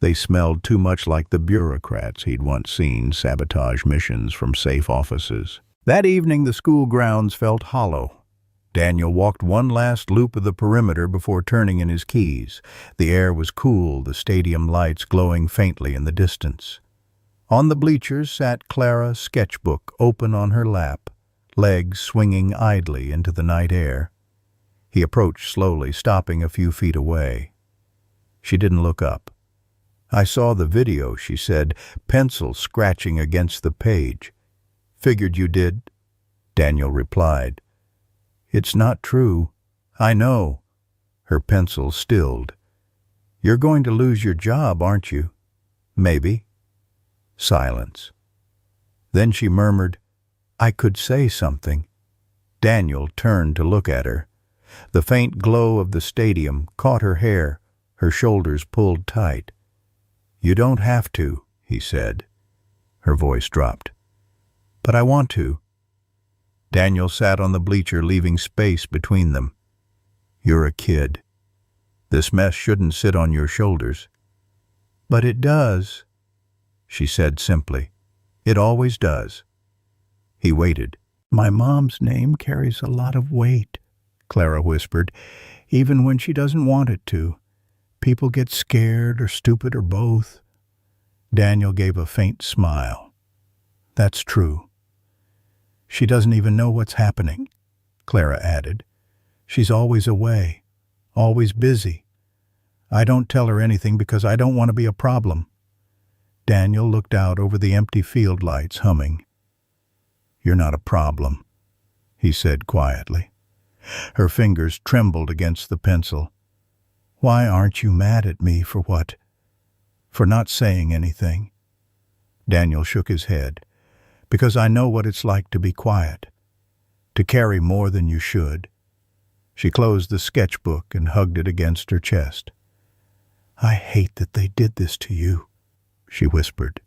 They smelled too much like the bureaucrats he'd once seen sabotage missions from safe offices. That evening the school grounds felt hollow. Daniel walked one last loop of the perimeter before turning in his keys. The air was cool, the stadium lights glowing faintly in the distance. On the bleachers sat Clara, sketchbook open on her lap, legs swinging idly into the night air. He approached slowly, stopping a few feet away. She didn't look up. "I saw the video," she said, pencil scratching against the page. "Figured you did," Daniel replied. "It's not true. I know." Her pencil stilled. "You're going to lose your job, aren't you?" "Maybe." Silence. Then she murmured, "I could say something." Daniel turned to look at her. The faint glow of the stadium caught her hair, her shoulders pulled tight. "You don't have to," he said. Her voice dropped. "But I want to." Daniel sat on the bleacher, leaving space between them. "You're a kid. This mess shouldn't sit on your shoulders." "But it does," she said simply. "It always does." He waited. "My mom's name carries a lot of weight," Clara whispered, "even when she doesn't want it to. People get scared or stupid or both." Daniel gave a faint smile. "That's true." "She doesn't even know what's happening," Clara added. "She's always away, always busy. I don't tell her anything because I don't want to be a problem." Daniel looked out over the empty field lights, humming. "You're not a problem," he said quietly. Her fingers trembled against the pencil. "Why aren't you mad at me for what? For not saying anything?" Daniel shook his head. "Because I know what it's like to be quiet, to carry more than you should." She closed the sketchbook and hugged it against her chest. "I hate that they did this to you," she whispered.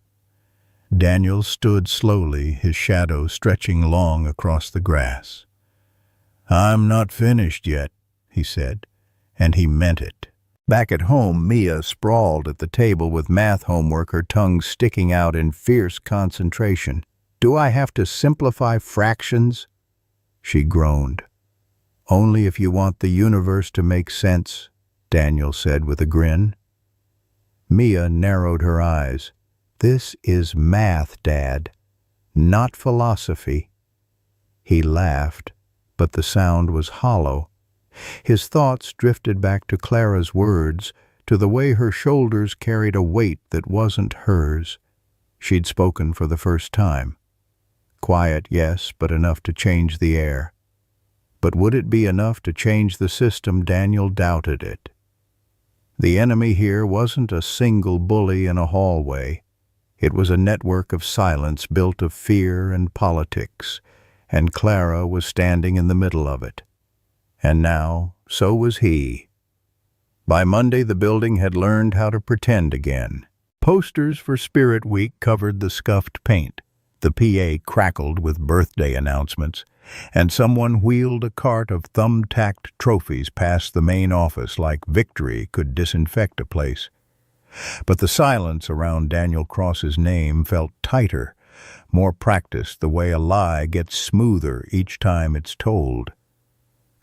Daniel stood slowly, his shadow stretching long across the grass. "I'm not finished yet," he said, and he meant it. Back at home, Mia sprawled at the table with math homework, her tongue sticking out in fierce concentration. "Do I have to simplify fractions?" she groaned. "Only if you want the universe to make sense," Daniel said with a grin. Mia narrowed her eyes. "This is math, Dad, not philosophy." He laughed, but the sound was hollow. His thoughts drifted back to Clara's words, to the way her shoulders carried a weight that wasn't hers. She'd spoken for the first time. Quiet, yes, but enough to change the air. But would it be enough to change the system? Daniel doubted it. The enemy here wasn't a single bully in a hallway. It was a network of silence built of fear and politics, and Clara was standing in the middle of it. And now, so was he. By Monday, the building had learned how to pretend again. Posters for Spirit Week covered the scuffed paint. The PA crackled with birthday announcements, and someone wheeled a cart of thumbtacked trophies past the main office like victory could disinfect a place. But the silence around Daniel Cross's name felt tighter, more practiced, the way a lie gets smoother each time it's told.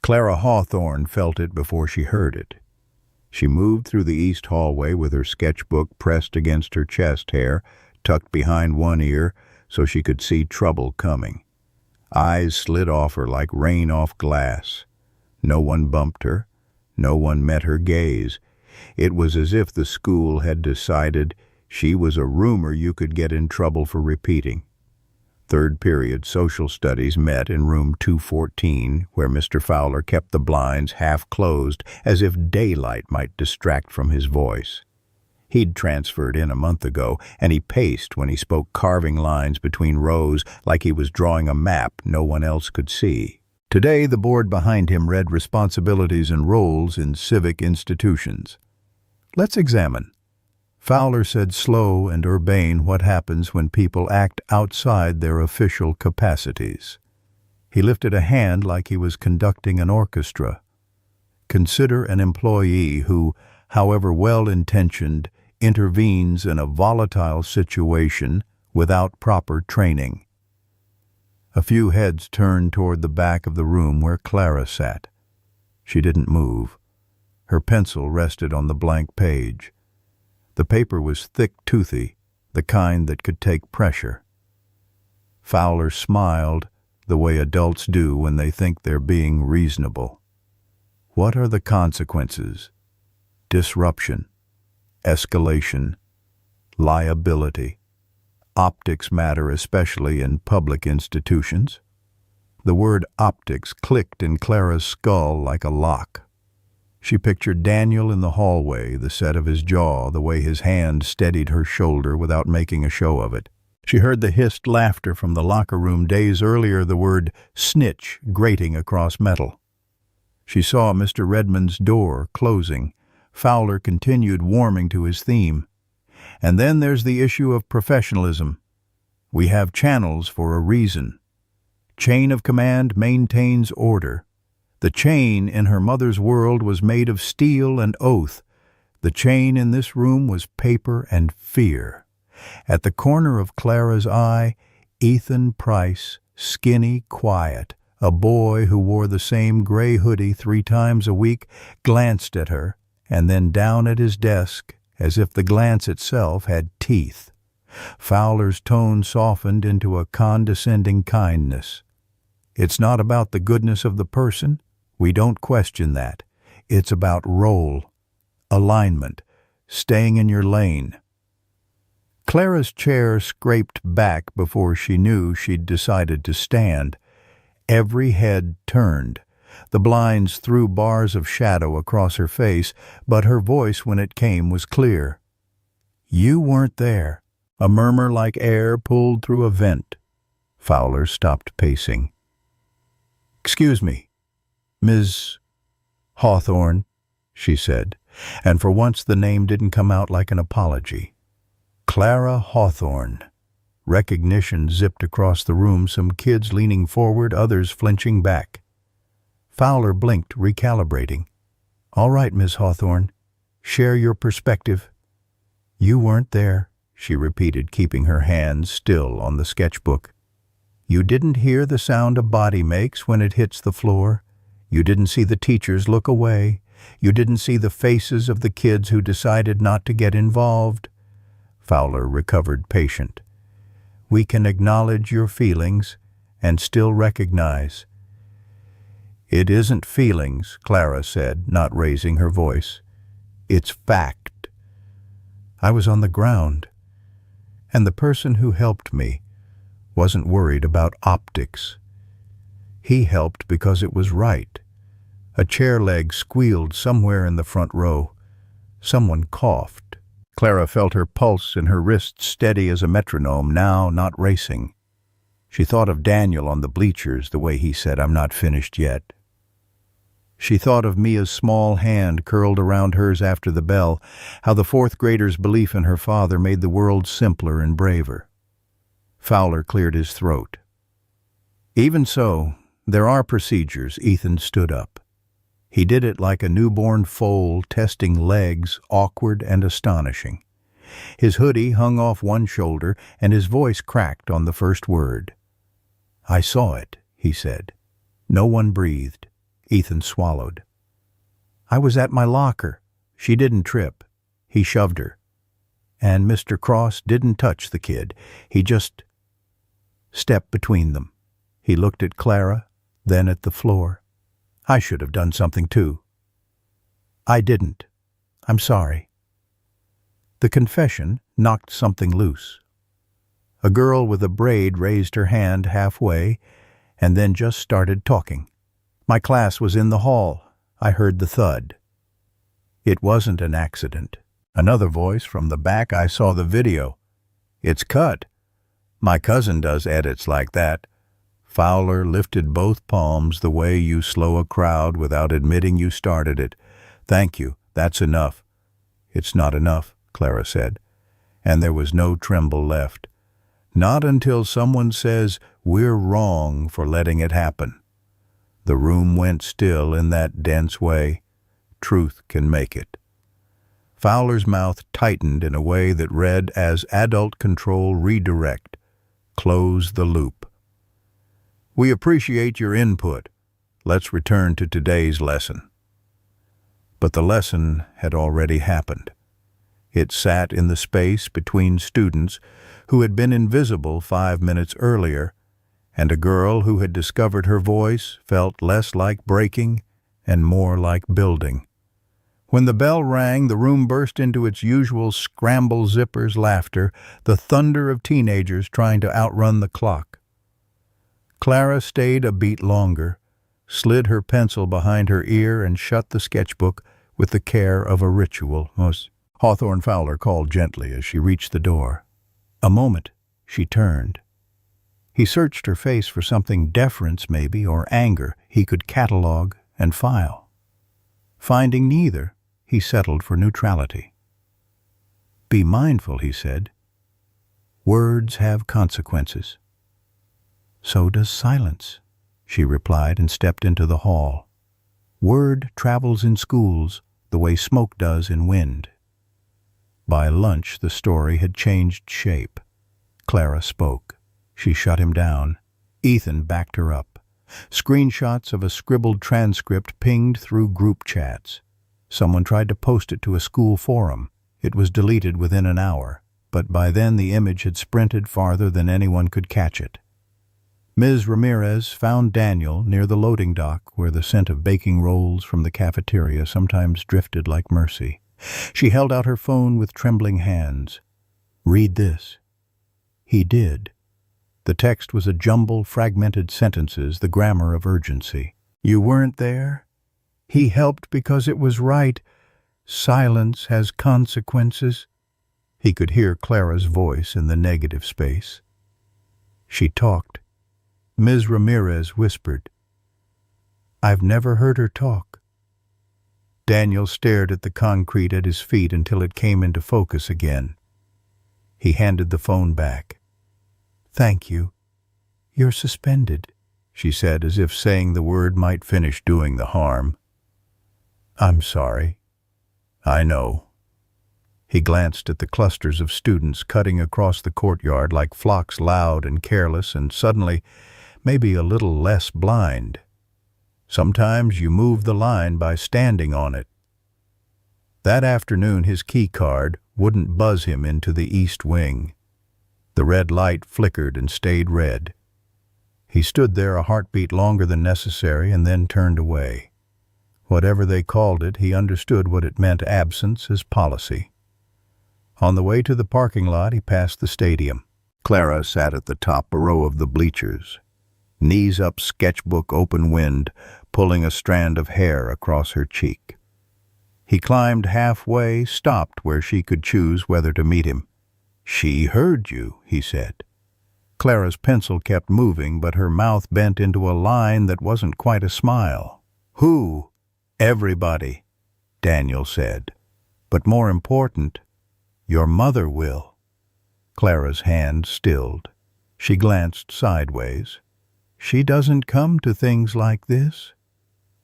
Clara Hawthorne felt it before she heard it. She moved through the east hallway with her sketchbook pressed against her chest hair, tucked behind one ear so she could see trouble coming. Eyes slid off her like rain off glass. No one bumped her. No one met her gaze. It was as if the school had decided she was a rumor you could get in trouble for repeating. Third period social studies met in room 214, where Mr. Fowler kept the blinds half closed as if daylight might distract from his voice. He'd transferred in a month ago, and he paced when he spoke, carving lines between rows like he was drawing a map no one else could see. Today, the board behind him read responsibilities and roles in civic institutions. "Let's examine." Fowler said, slow and urbane, what happens when people act outside their official capacities. He lifted a hand like he was conducting an orchestra. Consider an employee who, however well-intentioned, intervenes in a volatile situation without proper training. A few heads turned toward the back of the room where Clara sat. She didn't move. Her pencil rested on the blank page. The paper was thick-toothy, the kind that could take pressure. Fowler smiled the way adults do when they think they're being reasonable. What are the consequences? Disruption, escalation, liability. Optics matter, especially in public institutions. The word optics clicked in Clara's skull like a lock. She pictured Daniel in the hallway, the set of his jaw, the way his hand steadied her shoulder without making a show of it. She heard the hissed laughter from the locker room days earlier, the word snitch grating across metal. She saw Mr. Redmond's door closing. Fowler continued warming to his theme. And then there's the issue of professionalism. We have channels for a reason. Chain of command maintains order. The chain in her mother's world was made of steel and oath. The chain in this room was paper and fear. At the corner of Clara's eye, Ethan Price, skinny, quiet, a boy who wore the same gray hoodie 3 times a week, glanced at her and then down at his desk as if the glance itself had teeth. Fowler's tone softened into a condescending kindness. It's not about the goodness of the person. We don't question that. It's about role, alignment, staying in your lane. Clara's chair scraped back before she knew she'd decided to stand. Every head turned. The blinds threw bars of shadow across her face, but her voice when it came was clear. You weren't there. A murmur like air pulled through a vent. Fowler stopped pacing. Excuse me, Ms. Hawthorne, she said, and for once the name didn't come out like an apology. Clara Hawthorne. Recognition zipped across the room, some kids leaning forward, others flinching back. Fowler blinked, recalibrating. All right, Miss Hawthorne. Share your perspective. You weren't there, she repeated, keeping her hands still on the sketchbook. You didn't hear the sound a body makes when it hits the floor. You didn't see the teachers look away. You didn't see the faces of the kids who decided not to get involved. Fowler recovered patient. We can acknowledge your feelings and still recognize. It isn't feelings, Clara said, not raising her voice. It's fact. I was on the ground, and the person who helped me wasn't worried about optics. He helped because it was right. A chair leg squealed somewhere in the front row. Someone coughed. Clara felt her pulse in her wrist steady as a metronome, now not racing. She thought of Daniel on the bleachers, the way he said, "I'm not finished yet." She thought of Mia's small hand curled around hers after the bell, how the 4th grader's belief in her father made the world simpler and braver. Fowler cleared his throat. Even so, there are procedures. Ethan stood up. He did it like a newborn foal testing legs, awkward and astonishing. His hoodie hung off one shoulder, and his voice cracked on the first word. I saw it, he said. No one breathed. Ethan swallowed. I was at my locker. She didn't trip. He shoved her. And Mr. Cross didn't touch the kid. He just stepped between them. He looked at Clara, then at the floor. I should have done something too. I didn't. I'm sorry. The confession knocked something loose. A girl with a braid raised her hand halfway and then just started talking. My class was in the hall. I heard the thud. It wasn't an accident. Another voice from the back. I saw the video. It's cut. My cousin does edits like that. Fowler lifted both palms the way you slow a crowd without admitting you started it. Thank you. That's enough. It's not enough, Clara said. And there was no tremble left. Not until someone says, we're wrong for letting it happen. The room went still in that dense way. Truth can make it. Fowler's mouth tightened in a way that read as adult control redirect. Close the loop. We appreciate your input. Let's return to today's lesson. But the lesson had already happened. It sat in the space between students who had been invisible 5 minutes earlier, and a girl who had discovered her voice felt less like breaking and more like building. When the bell rang, the room burst into its usual scramble zippers laughter, the thunder of teenagers trying to outrun the clock. Clara stayed a beat longer, slid her pencil behind her ear, and shut the sketchbook with the care of a ritual. Hawthorne Fowler called gently as she reached the door. A moment, she turned. He searched her face for something deference, maybe, or anger he could catalog and file. Finding neither, he settled for neutrality. Be mindful, he said. Words have consequences. So does silence, she replied and stepped into the hall. Word travels in schools the way smoke does in wind. By lunch, the story had changed shape. Clara spoke. She shut him down. Ethan backed her up. Screenshots of a scribbled transcript pinged through group chats. Someone tried to post it to a school forum. It was deleted within an hour, but by then the image had sprinted farther than anyone could catch it. Ms. Ramirez found Daniel near the loading dock where the scent of baking rolls from the cafeteria sometimes drifted like mercy. She held out her phone with trembling hands. Read this. He did. The text was a jumble, fragmented sentences, the grammar of urgency. You weren't there? He helped because it was right. Silence has consequences. He could hear Clara's voice in the negative space. She talked. Ms. Ramirez whispered. I've never heard her talk. Daniel stared at the concrete at his feet until it came into focus again. He handed the phone back. Thank you. You're suspended, she said, as if saying the word might finish doing the harm. I'm sorry. I know. He glanced at the clusters of students cutting across the courtyard like flocks, loud and careless, and suddenly maybe a little less blind. Sometimes you move the line by standing on it. That afternoon his key card wouldn't buzz him into the east wing. The red light flickered and stayed red. He stood there a heartbeat longer than necessary and then turned away. Whatever they called it, he understood what it meant, absence as policy. On the way to the parking lot, he passed the stadium. Clara sat at the top row of the bleachers, knees up, sketchbook open wind, pulling a strand of hair across her cheek. He climbed halfway, stopped where she could choose whether to meet him. She heard you, he said. Clara's pencil kept moving, but her mouth bent into a line that wasn't quite a smile. Who? Everybody, Daniel said. But more important, your mother will. Clara's hand stilled. She glanced sideways. She doesn't come to things like this.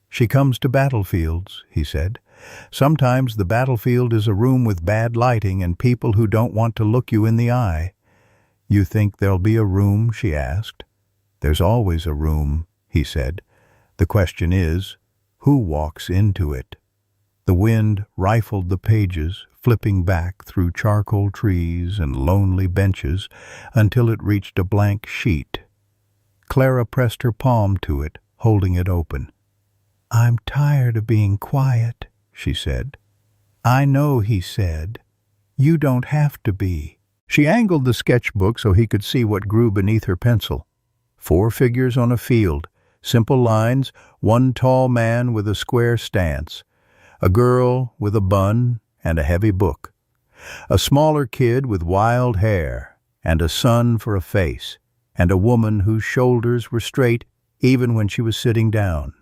She comes to battlefields, he said. Sometimes the battlefield is a room with bad lighting and people who don't want to look you in the eye. You think there'll be a room, she asked. There's always a room, he said. The question is, who walks into it? The wind rifled the pages, flipping back through charcoal trees and lonely benches until it reached a blank sheet. Clara pressed her palm to it, holding it open. I'm tired of being quiet, she said. I know, he said. You don't have to be. She angled the sketchbook so he could see what grew beneath her pencil. 4 figures on a field, simple lines, one tall man with a square stance, a girl with a bun and a heavy book, a smaller kid with wild hair and a sun for a face, and a woman whose shoulders were straight even when she was sitting down.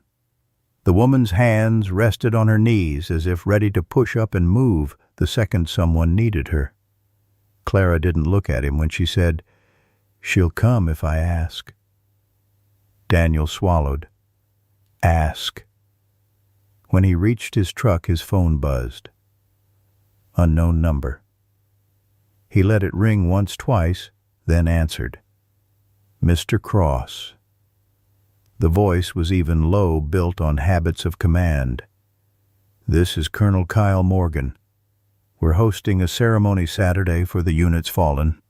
The woman's hands rested on her knees as if ready to push up and move the second someone needed her. Clara didn't look at him when she said, She'll come if I ask. Daniel swallowed. Ask. When he reached his truck, his phone buzzed. Unknown number. He let it ring once, twice, then answered. Mr. Cross. The voice was even low, built on habits of command. "This is Colonel Kyle Morgan. We're hosting a ceremony Saturday for the unit's fallen.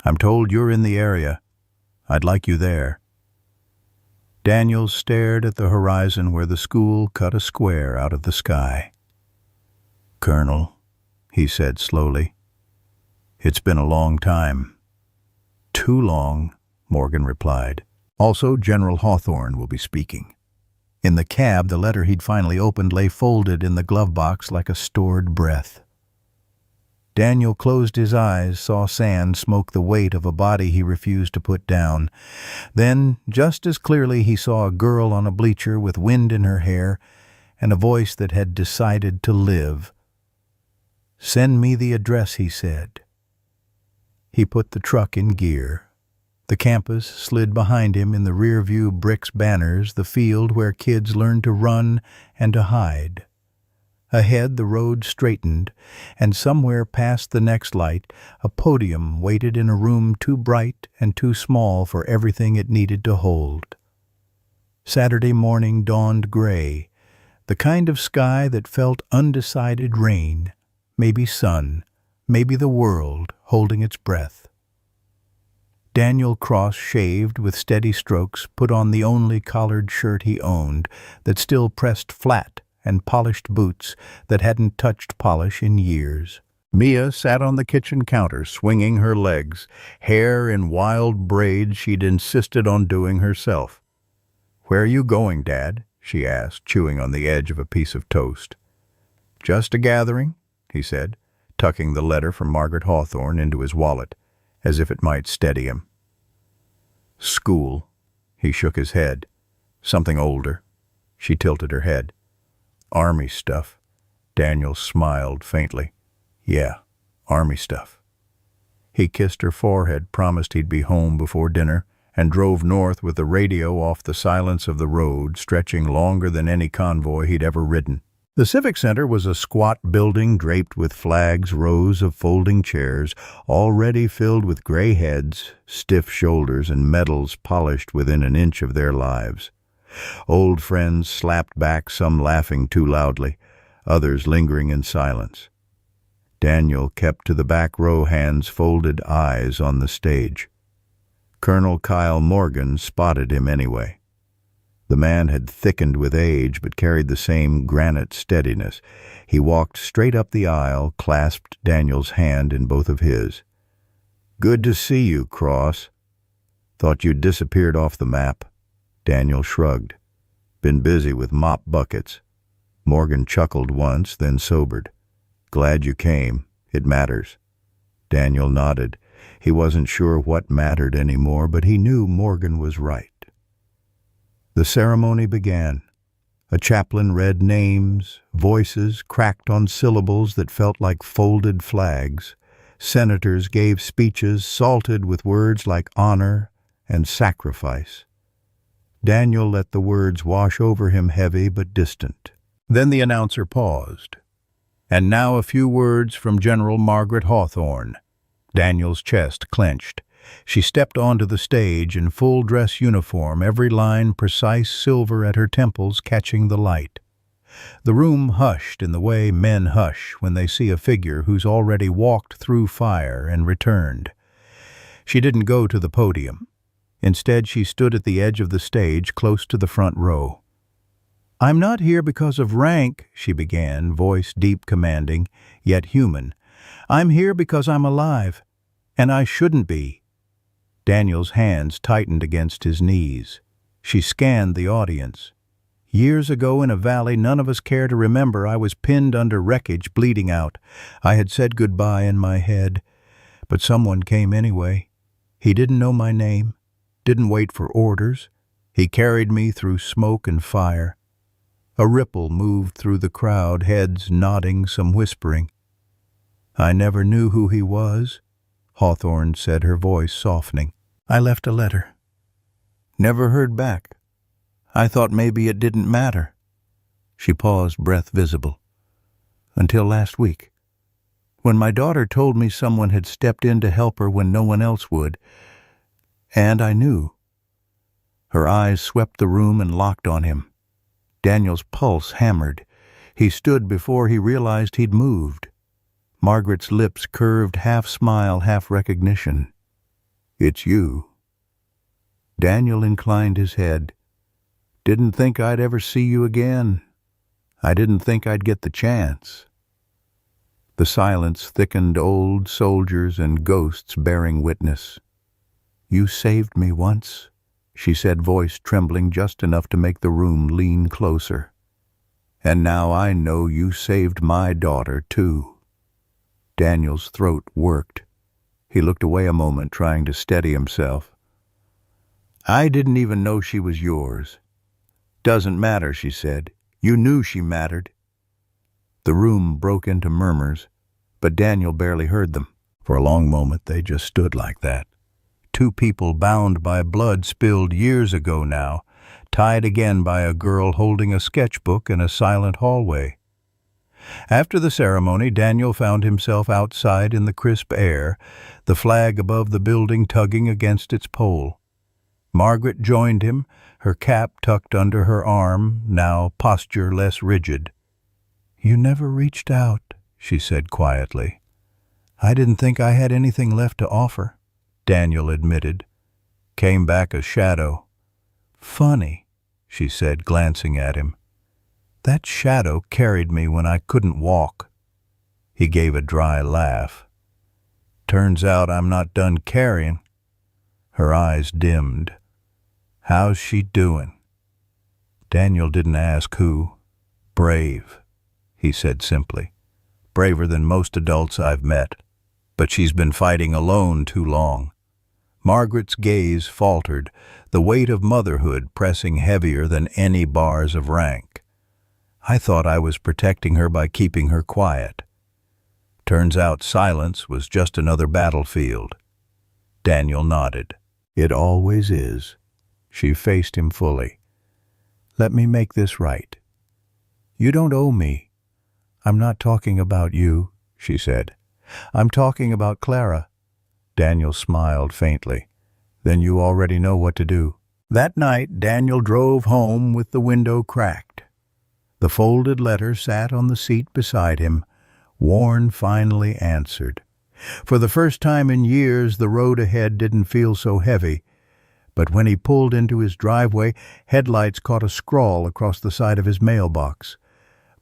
I'm told you're in the area. I'd like you there." Daniels stared at the horizon where the school cut a square out of the sky. "Colonel," he said slowly, "it's been a long time." "Too long," Morgan replied. "Also, General Hawthorne will be speaking." In the cab, the letter he'd finally opened lay folded in the glove box like a stored breath. Daniel closed his eyes, saw sand smoke the weight of a body he refused to put down. Then, just as clearly, he saw a girl on a bleacher with wind in her hair and a voice that had decided to live. "Send me the address," he said. He put the truck in gear. The campus slid behind him, in the rear view bricks banners, the field where kids learned to run and to hide. Ahead the road straightened, and somewhere past the next light, a podium waited in a room too bright and too small for everything it needed to hold. Saturday morning dawned gray, the kind of sky that felt undecided rain, maybe sun, maybe the world holding its breath. Daniel cross-shaved with steady strokes, put on the only collared shirt he owned that still pressed flat and polished boots that hadn't touched polish in years. Mia sat on the kitchen counter, swinging her legs, hair in wild braids she'd insisted on doing herself. "Where are you going, Dad?" she asked, chewing on the edge of a piece of toast. "Just a gathering," he said, tucking the letter from Margaret Hawthorne into his wallet, as if it might steady him. "School." He shook his head. "Something older." She tilted her head. "Army stuff." Daniel smiled faintly. "Yeah, Army stuff." He kissed her forehead, promised he'd be home before dinner, and drove north with the radio off the silence of the road, stretching longer than any convoy he'd ever ridden. The Civic Center was a squat building draped with flags, rows of folding chairs, already filled with gray heads, stiff shoulders, and medals polished within an inch of their lives. Old friends slapped back, some laughing too loudly, others lingering in silence. Daniel kept to the back row, hands folded, eyes on the stage. Colonel Kyle Morgan spotted him anyway. The man had thickened with age, but carried the same granite steadiness. He walked straight up the aisle, clasped Daniel's hand in both of his. "Good to see you, Cross. Thought you'd disappeared off the map." Daniel shrugged. "Been busy with mop buckets." Morgan chuckled once, then sobered. "Glad you came. It matters." Daniel nodded. He wasn't sure what mattered anymore, but he knew Morgan was right. The ceremony began. A chaplain read names, voices cracked on syllables that felt like folded flags. Senators gave speeches salted with words like honor and sacrifice. Daniel let the words wash over him, heavy but distant. Then the announcer paused. "And now a few words from General Margaret Hawthorne." Daniel's chest clenched. She stepped onto the stage in full dress uniform, every line precise silver at her temples catching the light. The room hushed in the way men hush when they see a figure who's already walked through fire and returned. She didn't go to the podium. Instead, she stood at the edge of the stage, close to the front row. "I'm not here because of rank," she began, voice deep, commanding, yet human. "I'm here because I'm alive, and I shouldn't be." Daniel's hands tightened against his knees. She scanned the audience. "Years ago in a valley none of us care to remember, I was pinned under wreckage, bleeding out. I had said goodbye in my head, but someone came anyway. He didn't know my name, didn't wait for orders. He carried me through smoke and fire." A ripple moved through the crowd, heads nodding, some whispering. "I never knew who he was," Hawthorne said, her voice softening. "I left a letter. Never heard back. I thought maybe it didn't matter." She paused, breath visible. "Until last week, when my daughter told me someone had stepped in to help her when no one else would. And I knew. Her eyes swept the room and locked on him. Daniel's pulse hammered. He stood before he realized he'd moved. Margaret's lips curved, half smile, half recognition. "It's you." Daniel inclined his head. "Didn't think I'd ever see you again. I didn't think I'd get the chance." The silence thickened, old soldiers and ghosts bearing witness. "You saved me once," she said, voice trembling just enough to make the room lean closer. "And now I know you saved my daughter, too." Daniel's throat worked. He looked away a moment, trying to steady himself. "I didn't even know she was yours." "Doesn't matter," she said. "You knew she mattered." The room broke into murmurs, but Daniel barely heard them. For a long moment they just stood like that. Two people bound by blood spilled years ago now, tied again by a girl holding a sketchbook in a silent hallway. After the ceremony, Daniel found himself outside in the crisp air, the flag above the building tugging against its pole. Margaret joined him, her cap tucked under her arm, now posture less rigid. "You never reached out," she said quietly. "I didn't think I had anything left to offer," Daniel admitted. "Came back a shadow." "Funny," she said, glancing at him. "That shadow carried me when I couldn't walk." He gave a dry laugh. "Turns out I'm not done carrying." Her eyes dimmed. "How's she doing?" Daniel didn't ask who. "Brave," he said simply. "Braver than most adults I've met. But she's been fighting alone too long." Margaret's gaze faltered, the weight of motherhood pressing heavier than any bars of rank. "I thought I was protecting her by keeping her quiet." Turns out silence was just another battlefield. Daniel nodded. "It always is." She faced him fully. "Let me make this right. You don't owe me. I'm not talking about you," she said. "I'm talking about Clara." Daniel smiled faintly. "Then you already know what to do." That night, Daniel drove home with the window cracked. The folded letter sat on the seat beside him. Warren finally answered. For the first time in years, the road ahead didn't feel so heavy. But when he pulled into his driveway, headlights caught a scrawl across the side of his mailbox.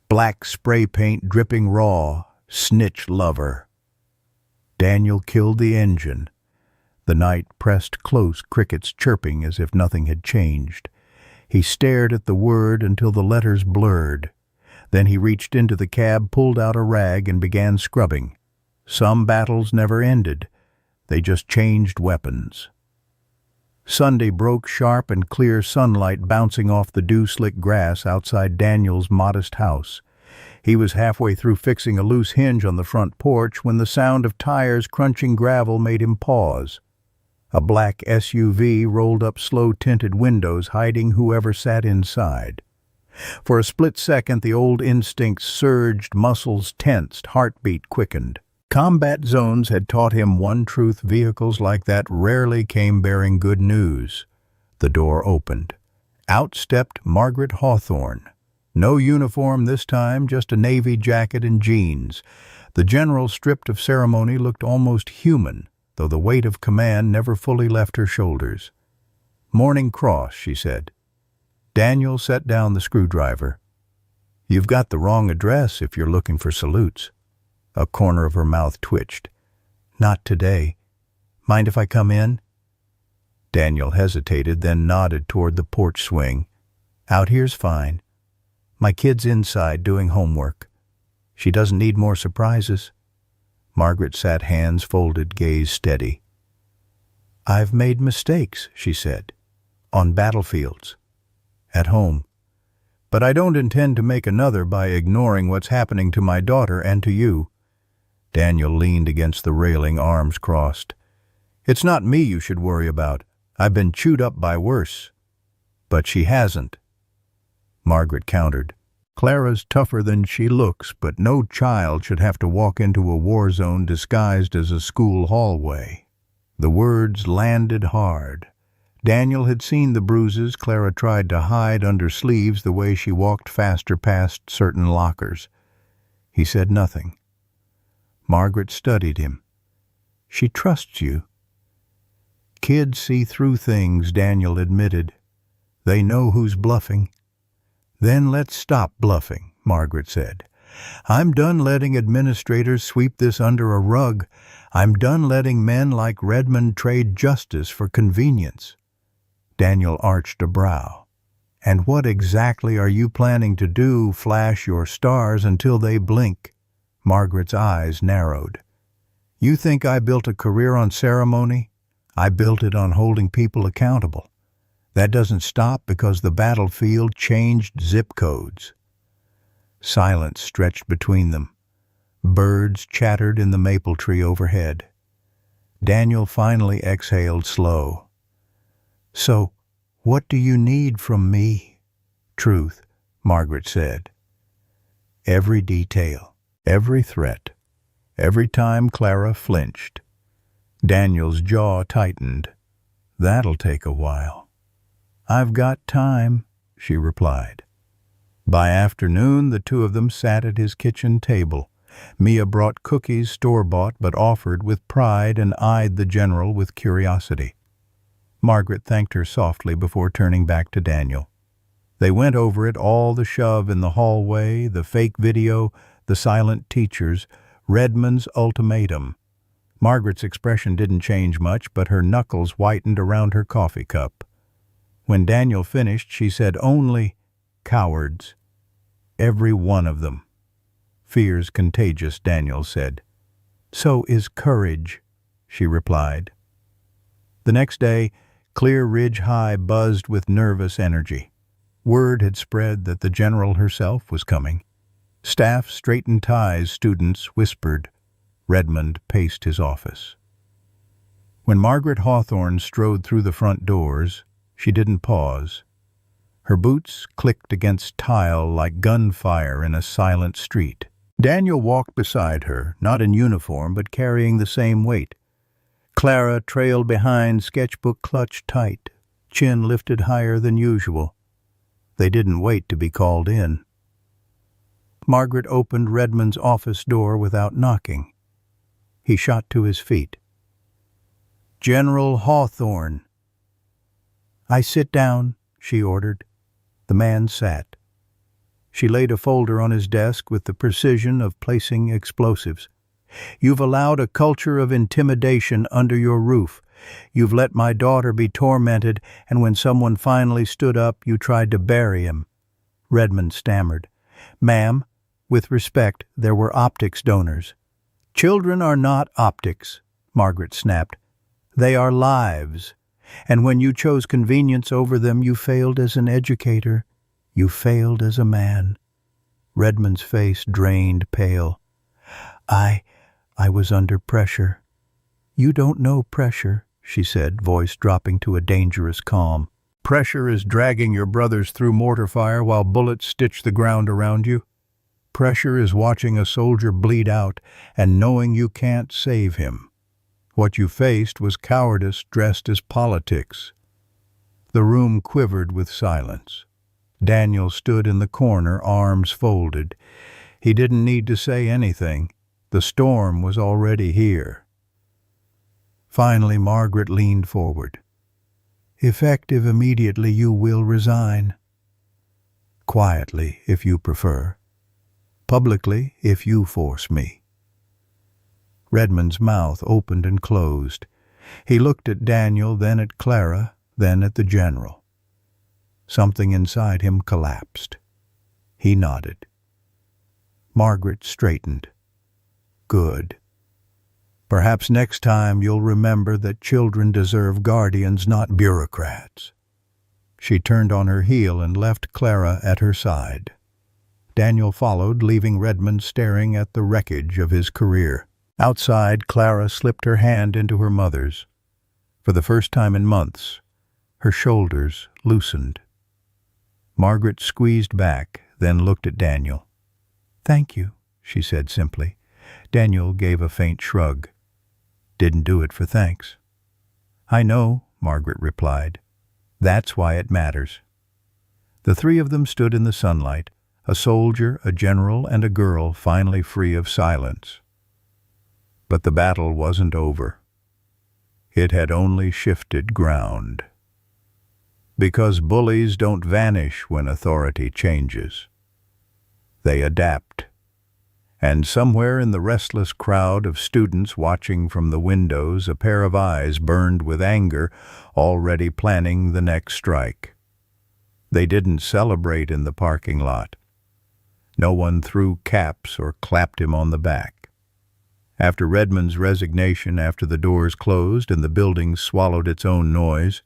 Black spray paint dripping raw. "Snitch lover." Daniel killed the engine. The night pressed close, crickets chirping as if nothing had changed. He stared at the word until the letters blurred. Then he reached into the cab, pulled out a rag, and began scrubbing. Some battles never ended. They just changed weapons. Sunday broke, sharp and clear sunlight bouncing off the dew-slick grass outside Daniel's modest house. He was halfway through fixing a loose hinge on the front porch when the sound of tires crunching gravel made him pause. A black SUV rolled up slow-tinted windows, hiding whoever sat inside. For a split second, the old instincts surged, muscles tensed, heartbeat quickened. Combat zones had taught him one truth: vehicles like that rarely came bearing good news. The door opened. Out stepped Margaret Hawthorne. No uniform this time, just a navy jacket and jeans. The general, stripped of ceremony, looked almost human, though the weight of command never fully left her shoulders. "Morning Cross," she said. Daniel set down the screwdriver. "You've got the wrong address if you're looking for salutes." A corner of her mouth twitched. "Not today. Mind if I come in?" Daniel hesitated, then nodded toward the porch swing. "Out here's fine. My kid's inside doing homework. She doesn't need more surprises." Margaret sat hands folded, gaze steady. "I've made mistakes," she said. "On battlefields. At home. But I don't intend to make another by ignoring what's happening to my daughter and to you." Daniel leaned against the railing, arms crossed. "It's not me you should worry about. I've been chewed up by worse." "But she hasn't." Margaret countered. "Clara's tougher than she looks, but no child should have to walk into a war zone disguised as a school hallway." The words landed hard. Daniel had seen the bruises Clara tried to hide under sleeves the way she walked faster past certain lockers. He said nothing. Margaret studied him. "She trusts you." "Kids see through things," Daniel admitted. "They know who's bluffing." "Then let's stop bluffing," Margaret said. "I'm done letting administrators sweep this under a rug. I'm done letting men like Redmond trade justice for convenience." Daniel arched a brow. "And what exactly are you planning to do? Flash your stars until they blink?" Margaret's eyes narrowed. "You think I built a career on ceremony? I built it on holding people accountable. That doesn't stop because the battlefield changed zip codes." Silence stretched between them. Birds chattered in the maple tree overhead. Daniel finally exhaled slow. "So, what do you need from me?" "Truth," Margaret said. Every detail, every threat, every time Clara flinched. Daniel's jaw tightened. "That'll take a while." "I've got time," she replied. By afternoon, the two of them sat at his kitchen table. Mia brought cookies store-bought but offered with pride and eyed the general with curiosity. Margaret thanked her softly before turning back to Daniel. They went over it all, the shove in the hallway, the fake video, the silent teachers, Redmond's ultimatum. Margaret's expression didn't change much, but her knuckles whitened around her coffee cup. When Daniel finished, she said only, "Cowards. Every one of them." "Fear's contagious," Daniel said. "So is courage," she replied. The next day, Clear Ridge High buzzed with nervous energy. Word had spread that the general herself was coming. Staff straightened ties, students whispered. Redmond paced his office. When Margaret Hawthorne strode through the front doors, she didn't pause. Her boots clicked against tile like gunfire in a silent street. Daniel walked beside her, not in uniform but carrying the same weight. Clara trailed behind, sketchbook clutched tight, chin lifted higher than usual. They didn't wait to be called in. Margaret opened Redmond's office door without knocking. He shot to his feet. "General Hawthorne." "I sit down," she ordered. The man sat. She laid a folder on his desk with the precision of placing explosives. "You've allowed a culture of intimidation under your roof. You've let my daughter be tormented, and when someone finally stood up, you tried to bury him." Redmond stammered. "Ma'am, with respect, there were optics donors." "Children are not optics," Margaret snapped. "They are lives. And when you chose convenience over them, you failed as an educator. You failed as a man." Redmond's face drained pale. I was under pressure." "You don't know pressure," she said, voice dropping to a dangerous calm. "Pressure is dragging your brothers through mortar fire while bullets stitch the ground around you. Pressure is watching a soldier bleed out and knowing you can't save him. What you faced was cowardice dressed as politics." The room quivered with silence. Daniel stood in the corner, arms folded. He didn't need to say anything. The storm was already here. Finally, Margaret leaned forward. "Effective immediately, you will resign." "Quietly, if you prefer. Publicly, if you force me." Redmond's mouth opened and closed. He looked at Daniel, then at Clara, then at the general. Something inside him collapsed. He nodded. Margaret straightened. "Good. Perhaps next time you'll remember that children deserve guardians, not bureaucrats." She turned on her heel and left Clara at her side. Daniel followed, leaving Redmond staring at the wreckage of his career. Outside, Clara slipped her hand into her mother's. For the first time in months, her shoulders loosened. Margaret squeezed back, then looked at Daniel. "Thank you," she said simply. Daniel gave a faint shrug. "Didn't do it for thanks." "I know," Margaret replied. That's why it matters. The three of them stood in the sunlight, a soldier, a general, and a girl finally free of silence. But the battle wasn't over. It had only shifted ground. Because bullies don't vanish when authority changes. They adapt. And somewhere in the restless crowd of students watching from the windows, a pair of eyes burned with anger, already planning the next strike. They didn't celebrate in the parking lot. No one threw caps or clapped him on the back. After Redmond's resignation, after the doors closed and the building swallowed its own noise,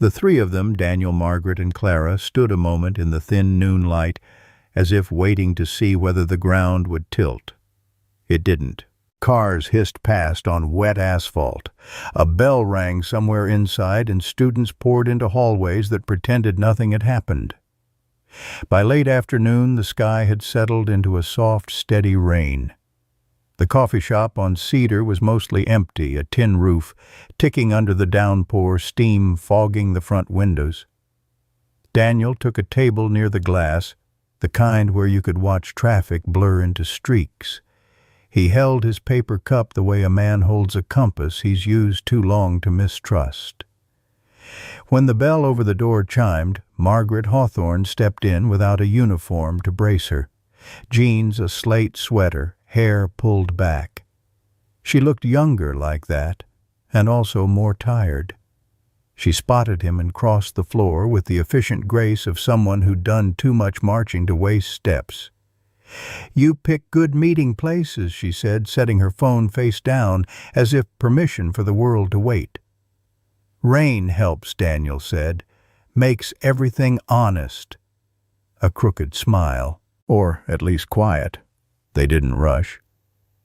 the three of them, Daniel, Margaret, and Clara, stood a moment in the thin noon light, as if waiting to see whether the ground would tilt. It didn't. Cars hissed past on wet asphalt. A bell rang somewhere inside, and students poured into hallways that pretended nothing had happened. By late afternoon, the sky had settled into a soft, steady rain. The coffee shop on Cedar was mostly empty, a tin roof, ticking under the downpour, steam fogging the front windows. Daniel took a table near the glass, the kind where you could watch traffic blur into streaks. He held his paper cup the way a man holds a compass he's used too long to mistrust. When the bell over the door chimed, Margaret Hawthorne stepped in without a uniform to brace her. Jeans, a slate sweater, hair pulled back. She looked younger like that, and also more tired. She spotted him and crossed the floor with the efficient grace of someone who'd done too much marching to waste steps. "You pick good meeting places," she said, setting her phone face down as if permission for the world to wait. "Rain helps," Daniel said. "Makes everything honest." A crooked smile, or at least quiet. They didn't rush.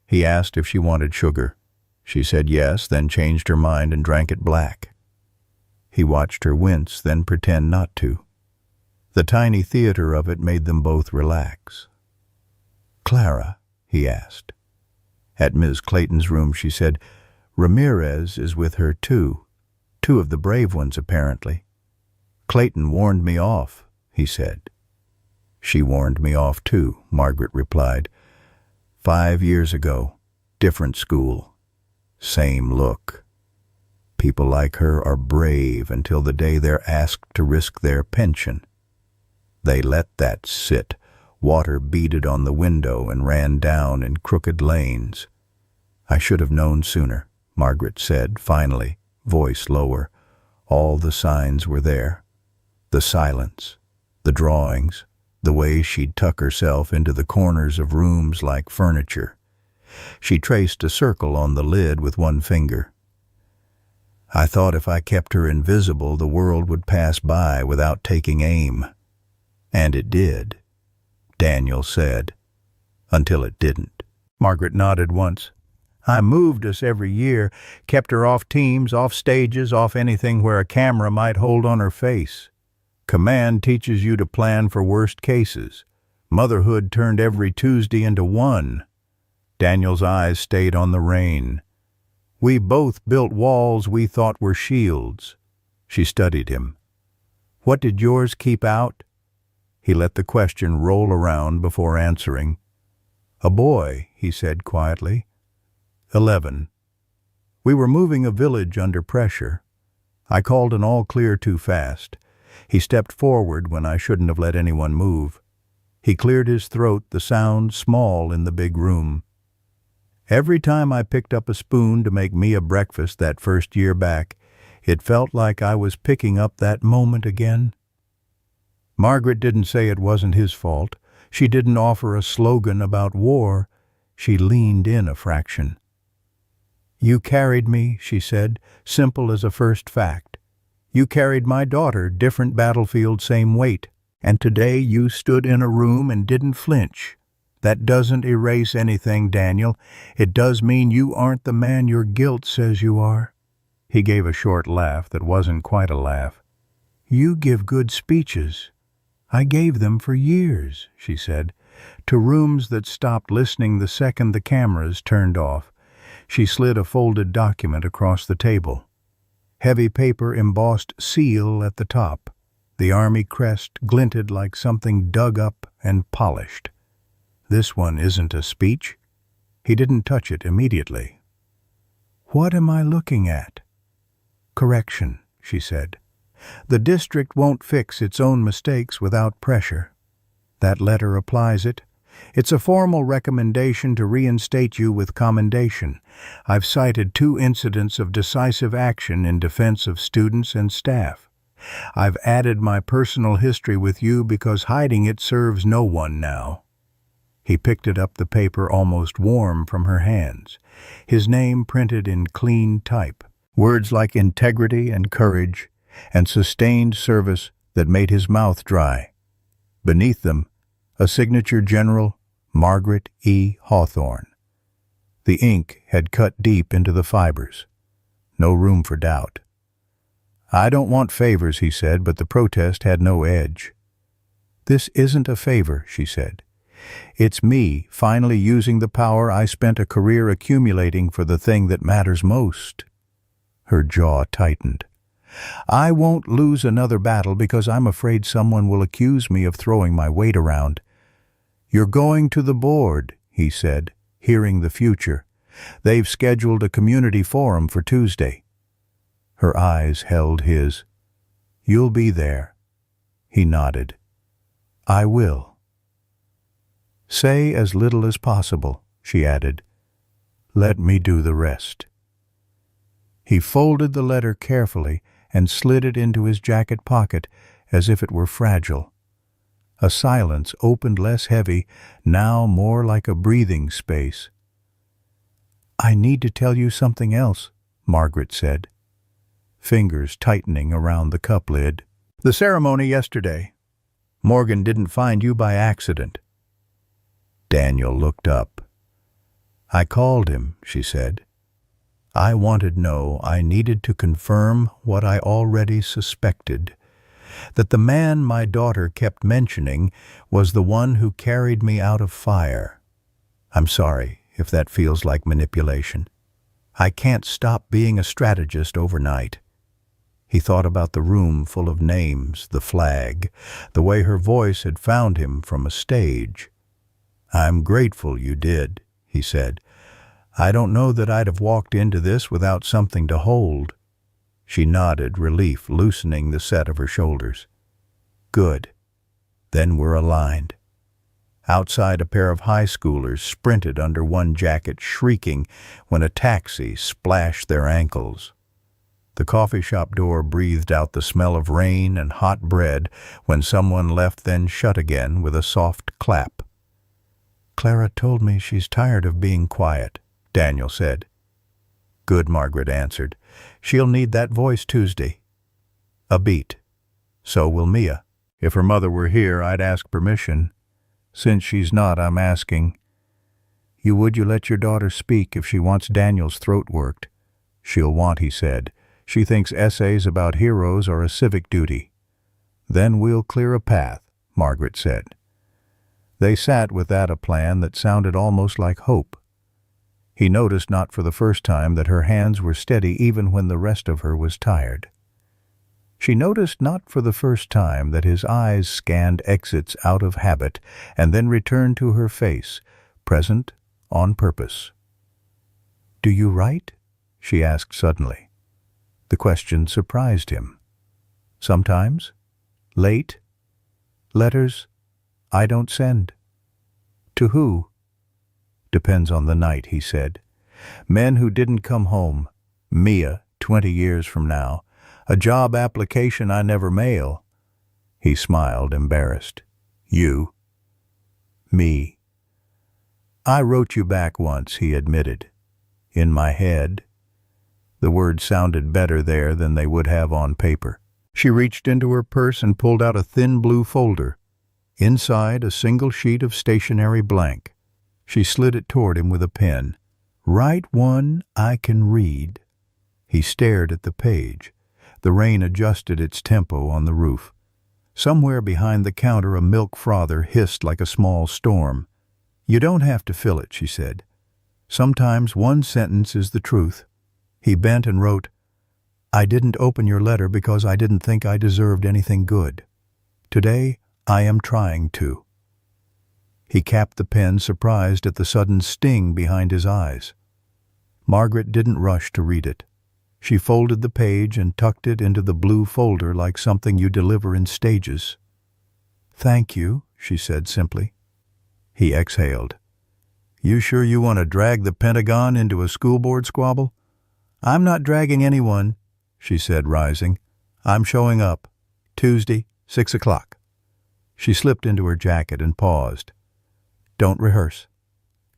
He asked if she wanted sugar. She said yes, then changed her mind and drank it black. He watched her wince, then pretend not to. The tiny theater of it made them both relax. "Clara?" he asked. At Ms. Clayton's room, she said, "Ramirez is with her too. Two of the brave ones, apparently. Clayton warned me off," he said. "She warned me off too," Margaret replied. 5 years ago, different school, same look. People like her are brave until the day they're asked to risk their pension. They let that sit. Water beaded on the window and ran down in crooked lanes. "I should have known sooner," Margaret said, finally, voice lower. All the signs were there. The silence, the drawings, the way she'd tuck herself into the corners of rooms like furniture. She traced a circle on the lid with one finger. "I thought if I kept her invisible, the world would pass by without taking aim. And it did," Daniel said, "until it didn't." Margaret nodded once. "I moved us every year, kept her off teams, off stages, off anything where a camera might hold on her face. Command teaches you to plan for worst cases. Motherhood turned every Tuesday into one." Daniel's eyes stayed on the rain. "We both built walls we thought were shields." She studied him. "What did yours keep out?" He let the question roll around before answering. "A boy," he said quietly. 11. We were moving a village under pressure. I called an all-clear too fast. He stepped forward when I shouldn't have let anyone move. He cleared his throat, the sound small in the big room. Every time I picked up a spoon to make Mia breakfast that first year back, it felt like I was picking up that moment again. Margaret didn't say it wasn't his fault. She didn't offer a slogan about war. She leaned in a fraction. "You carried me," she said, simple as a first fact. "You carried my daughter, different battlefield, same weight. And today you stood in a room and didn't flinch. That doesn't erase anything, Daniel. It does mean you aren't the man your guilt says you are." He gave a short laugh that wasn't quite a laugh. "You give good speeches." "I gave them for years," she said, to rooms that stopped listening the second the cameras turned off. She slid a folded document across the table. Heavy paper embossed seal at the top. The Army crest glinted like something dug up and polished. This one isn't a speech. He didn't touch it immediately. What am I looking at? Correction, she said. The district won't fix its own mistakes without pressure. That letter applies it. It's a formal recommendation to reinstate you with commendation. I've cited 2 incidents of decisive action in defense of students and staff. I've added my personal history with you because hiding it serves no one now. He picked it up, the paper almost warm from her hands. His name printed in clean type. Words like integrity and courage and sustained service that made his mouth dry. Beneath them, a signature, General Margaret E. Hawthorne. The ink had cut deep into the fibers. No room for doubt. I don't want favors, he said, but the protest had no edge. This isn't a favor, she said. It's me finally using the power I spent a career accumulating for the thing that matters most. Her jaw tightened. I won't lose another battle because I'm afraid someone will accuse me of throwing my weight around. You're going to the board, he said, hearing the future. They've scheduled a community forum for Tuesday. Her eyes held his. You'll be there. He nodded. I will. Say as little as possible, she added. Let me do the rest. He folded the letter carefully and slid it into his jacket pocket as if it were fragile. A silence opened, less heavy, now more like a breathing space. I need to tell you something else, Margaret said, fingers tightening around the cup lid. The ceremony yesterday. Morgan didn't find you by accident. Daniel looked up. I called him, she said. I wanted to know. I needed to confirm what I already suspected, that the man my daughter kept mentioning was the one who carried me out of fire. I'm sorry if that feels like manipulation. I can't stop being a strategist overnight. He thought about the room full of names, the flag, the way her voice had found him from a stage. I'm grateful you did, he said. I don't know that I'd have walked into this without something to hold. She nodded, relief loosening the set of her shoulders. Good. Then we're aligned. Outside, a pair of high schoolers sprinted under one jacket, shrieking when a taxi splashed their ankles. The coffee shop door breathed out the smell of rain and hot bread when someone left, then shut again with a soft clap. Clara told me she's tired of being quiet, Daniel said. Good, Margaret answered. She'll need that voice Tuesday. A beat. So will Mia. If her mother were here, I'd ask permission. Since she's not, I'm asking. Would you let your daughter speak if she wants Daniel's throat worked? She'll want, he said. She thinks essays about heroes are a civic duty. Then we'll clear a path, Margaret said. They sat with that, a plan that sounded almost like hope. He noticed not for the first time that her hands were steady even when the rest of her was tired. She noticed not for the first time that his eyes scanned exits out of habit and then returned to her face, present on purpose. Do you write? She asked suddenly. The question surprised him. Sometimes. Late. Letters I don't send. To who? Depends on the night, he said. Men who didn't come home. Mia, 20 years from now. A job application I never mail. He smiled, embarrassed. You? Me. I wrote you back once, he admitted. In my head. The words sounded better there than they would have on paper. She reached into her purse and pulled out a thin blue folder. Inside, a single sheet of stationery blank. She slid it toward him with a pen. Write one I can read. He stared at the page. The rain adjusted its tempo on the roof. Somewhere behind the counter, a milk frother hissed like a small storm. You don't have to fill it, she said. Sometimes one sentence is the truth. He bent and wrote, I didn't open your letter because I didn't think I deserved anything good. Today, I am trying to." He capped the pen, surprised at the sudden sting behind his eyes. Margaret didn't rush to read it. She folded the page and tucked it into the blue folder like something you deliver in stages. "Thank you," she said simply. He exhaled. "You sure you want to drag the Pentagon into a school board squabble?" "I'm not dragging anyone," she said, rising. "I'm showing up. Tuesday, 6 o'clock. She slipped into her jacket and paused. "Don't rehearse.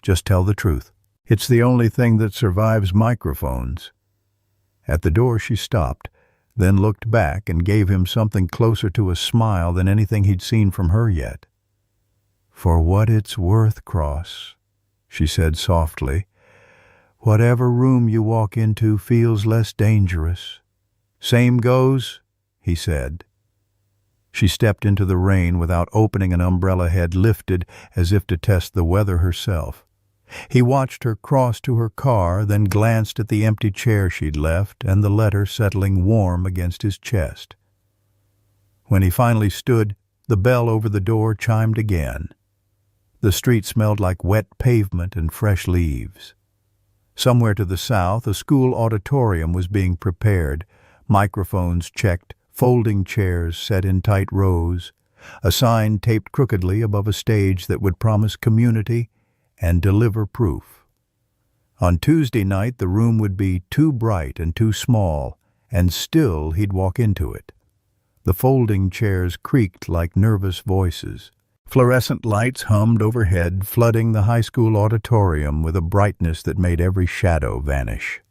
Just tell the truth. It's the only thing that survives microphones." At the door she stopped, then looked back and gave him something closer to a smile than anything he'd seen from her yet. "For what it's worth, Cross," she said softly, "whatever room you walk into feels less dangerous." "Same goes," he said. She stepped into the rain without opening an umbrella, head lifted as if to test the weather herself. He watched her cross to her car, then glanced at the empty chair she'd left and the letter settling warm against his chest. When he finally stood, the bell over the door chimed again. The street smelled like wet pavement and fresh leaves. Somewhere to the south, a school auditorium was being prepared, microphones checked, folding chairs set in tight rows, a sign taped crookedly above a stage that would promise community and deliver proof. On Tuesday night, the room would be too bright and too small, and still he'd walk into it. The folding chairs creaked like nervous voices. Fluorescent lights hummed overhead, flooding the high school auditorium with a brightness that made every shadow vanish.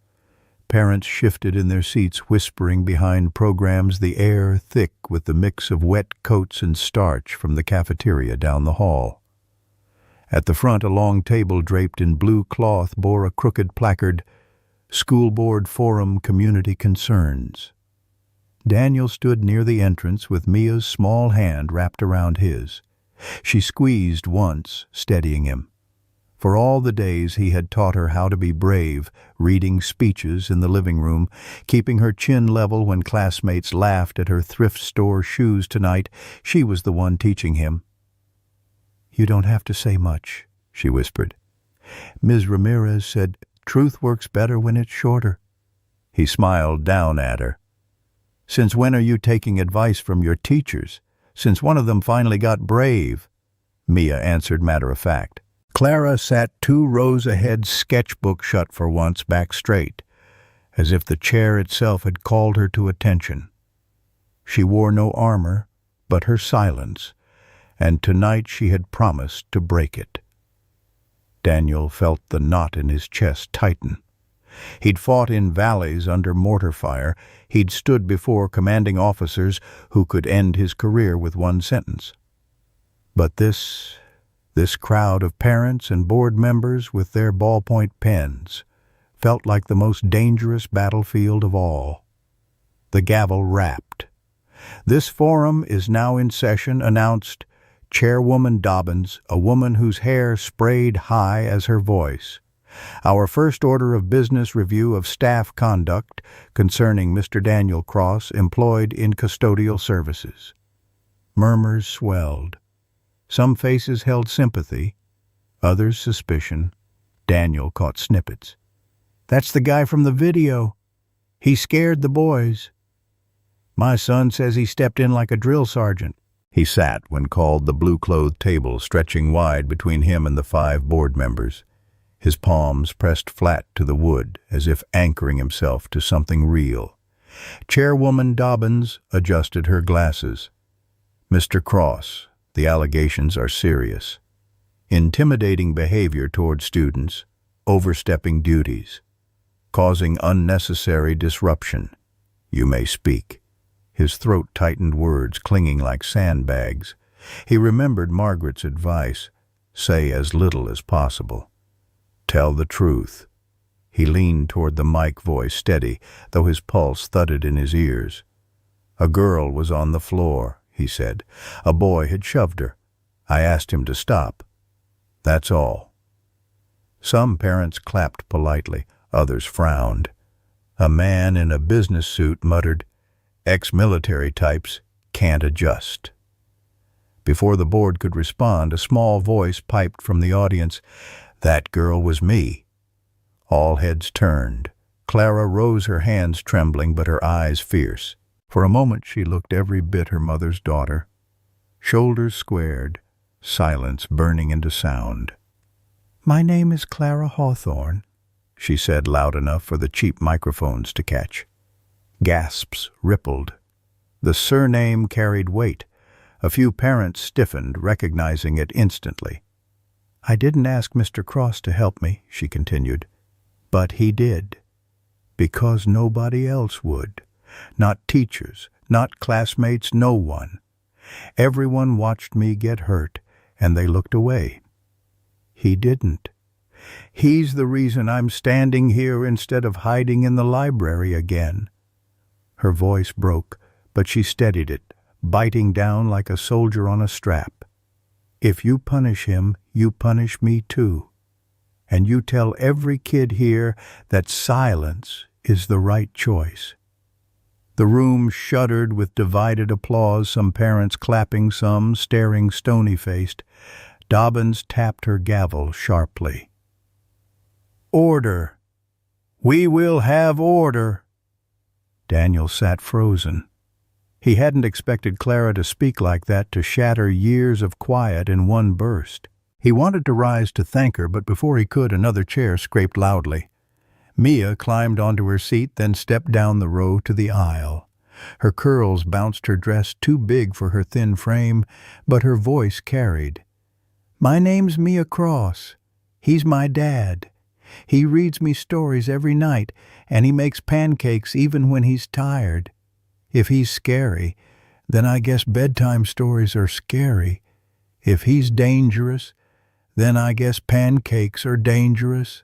Parents shifted in their seats, whispering behind programs, the air thick with the mix of wet coats and starch from the cafeteria down the hall. At the front, a long table draped in blue cloth bore a crooked placard, "School Board Forum Community Concerns." Daniel stood near the entrance with Mia's small hand wrapped around his. She squeezed once, steadying him. For all the days he had taught her how to be brave, reading speeches in the living room, keeping her chin level when classmates laughed at her thrift store shoes tonight, she was the one teaching him. "You don't have to say much," she whispered. "Ms. Ramirez said truth works better when it's shorter." He smiled down at her. "Since when are you taking advice from your teachers? Since one of them finally got brave?" Mia answered matter-of-fact. Clara sat 2 rows ahead, sketchbook shut for once, back straight, as if the chair itself had called her to attention. She wore no armor, but her silence, and tonight she had promised to break it. Daniel felt the knot in his chest tighten. He'd fought in valleys under mortar fire. He'd stood before commanding officers who could end his career with one sentence. But this crowd of parents and board members with their ballpoint pens felt like the most dangerous battlefield of all. The gavel rapped. "This forum is now in session," announced Chairwoman Dobbins, a woman whose hair sprayed high as her voice. "Our first order of business review of staff conduct concerning Mr. Daniel Cross, employed in custodial services." Murmurs swelled. Some faces held sympathy, others suspicion. Daniel caught snippets. "That's the guy from the video. He scared the boys. My son says he stepped in like a drill sergeant." He sat when called the blue-clothed table stretching wide between him and the 5 board members, his palms pressed flat to the wood as if anchoring himself to something real. Chairwoman Dobbins adjusted her glasses. "Mr. Cross, the allegations are serious. Intimidating behavior toward students, overstepping duties, causing unnecessary disruption. You may speak." His throat tightened, words clinging like sandbags. He remembered Margaret's advice, say as little as possible. Tell the truth. He leaned toward the mic, voice steady, though his pulse thudded in his ears. "A girl was on the floor," he said. "A boy had shoved her. I asked him to stop. That's all." Some parents clapped politely, others frowned. A man in a business suit muttered, "Ex-military types can't adjust." Before the board could respond, a small voice piped from the audience, "That girl was me." All heads turned. Clara rose, her hands trembling but her eyes fierce. For a moment she looked every bit her mother's daughter. Shoulders squared, silence burning into sound. "My name is Clara Hawthorne," she said loud enough for the cheap microphones to catch. Gasps rippled. The surname carried weight. A few parents stiffened, recognizing it instantly. "I didn't ask Mr. Cross to help me," she continued, "but he did. Because nobody else would. Not teachers, not classmates, no one. Everyone watched me get hurt, and they looked away. He didn't. He's the reason I'm standing here instead of hiding in the library again." Her voice broke, but she steadied it, biting down like a soldier on a strap. "If you punish him, you punish me too. And you tell every kid here that silence is the right choice." The room shuddered with divided applause, some parents clapping, some staring stony-faced. Dobbins tapped her gavel sharply. "Order! We will have order!" Daniel sat frozen. He hadn't expected Clara to speak like that, to shatter years of quiet in one burst. He wanted to rise to thank her, but before he could, another chair scraped loudly. Mia climbed onto her seat, then stepped down the row to the aisle. Her curls bounced her dress too big for her thin frame, but her voice carried. "My name's Mia Cross. He's my dad. He reads me stories every night, and he makes pancakes even when he's tired. If he's scary, then I guess bedtime stories are scary. If he's dangerous, then I guess pancakes are dangerous."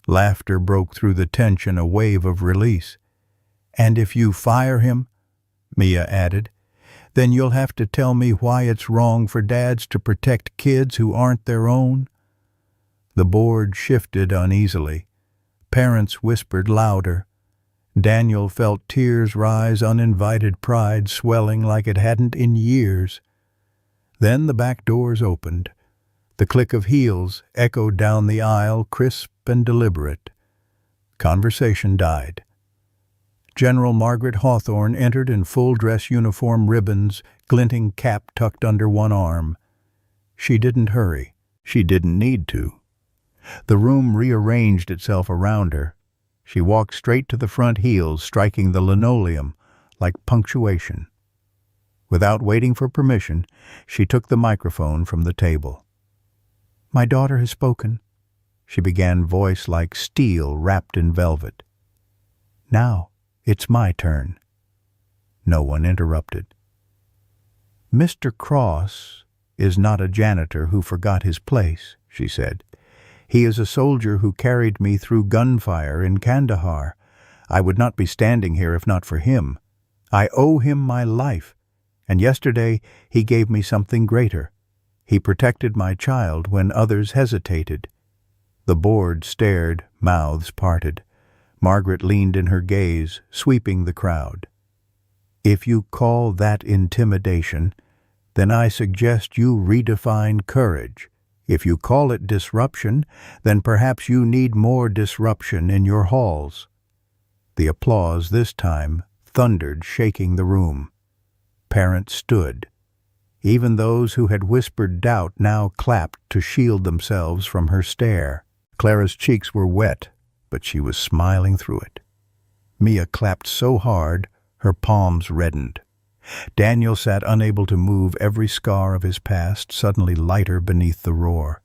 Laughter broke through the tension, a wave of release. "And if you fire him," Mia added, "then you'll have to tell me why it's wrong for dads to protect kids who aren't their own." The board shifted uneasily. Parents whispered louder. Daniel felt tears rise, uninvited pride swelling like it hadn't in years. Then the back doors opened. The click of heels echoed down the aisle, crisp and deliberate. Conversation died. General Margaret Hawthorne entered in full dress uniform, ribbons, glinting cap tucked under one arm. She didn't hurry. She didn't need to. The room rearranged itself around her. She walked straight to the front, heels striking the linoleum like punctuation. Without waiting for permission, she took the microphone from the table. "My daughter has spoken," she began, voice like steel wrapped in velvet. "Now it's my turn." No one interrupted. "Mr. Cross is not a janitor who forgot his place," she said. "He is a soldier who carried me through gunfire in Kandahar. I would not be standing here if not for him. I owe him my life, and yesterday he gave me something greater. He protected my child when others hesitated." The board stared, mouths parted. Margaret leaned in her gaze, sweeping the crowd. "If you call that intimidation, then I suggest you redefine courage. If you call it disruption, then perhaps you need more disruption in your halls." The applause this time thundered, shaking the room. Parents stood. Even those who had whispered doubt now clapped to shield themselves from her stare. Clara's cheeks were wet, but she was smiling through it. Mia clapped so hard, her palms reddened. Daniel sat unable to move, every scar of his past suddenly lighter beneath the roar.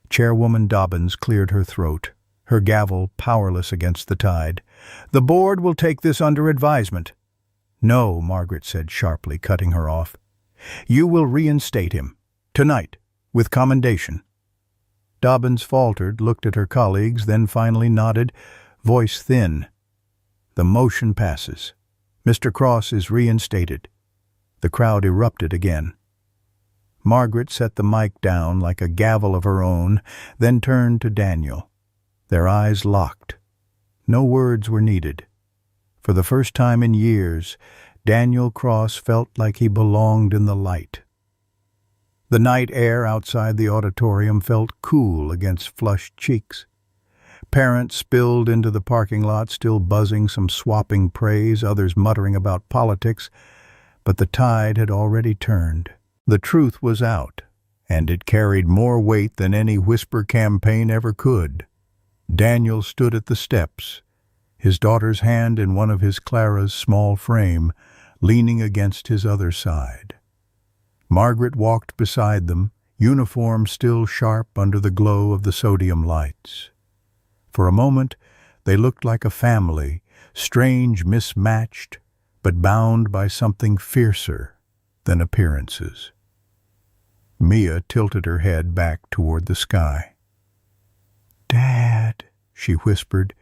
Chairwoman Dobbins cleared her throat, her gavel powerless against the tide. "The board will take this under advisement." "No," Margaret said sharply, cutting her off. "You will reinstate him, tonight, with commendation." Dobbins faltered, looked at her colleagues, then finally nodded, voice thin. "The motion passes. Mr. Cross is reinstated." The crowd erupted again. Margaret set the mic down like a gavel of her own, then turned to Daniel. Their eyes locked. No words were needed. For the first time in years, Daniel Cross felt like he belonged in the light. The night air outside the auditorium felt cool against flushed cheeks. Parents spilled into the parking lot, still buzzing, some swapping praise, others muttering about politics, but the tide had already turned. The truth was out, and it carried more weight than any whisper campaign ever could. Daniel stood at the steps, his daughter's hand in one of his Clara's small frame, leaning against his other side. Margaret walked beside them, uniform still sharp under the glow of the sodium lights. For a moment, they looked like a family, strange, mismatched, but bound by something fiercer than appearances. Mia tilted her head back toward the sky. "Dad," she whispered,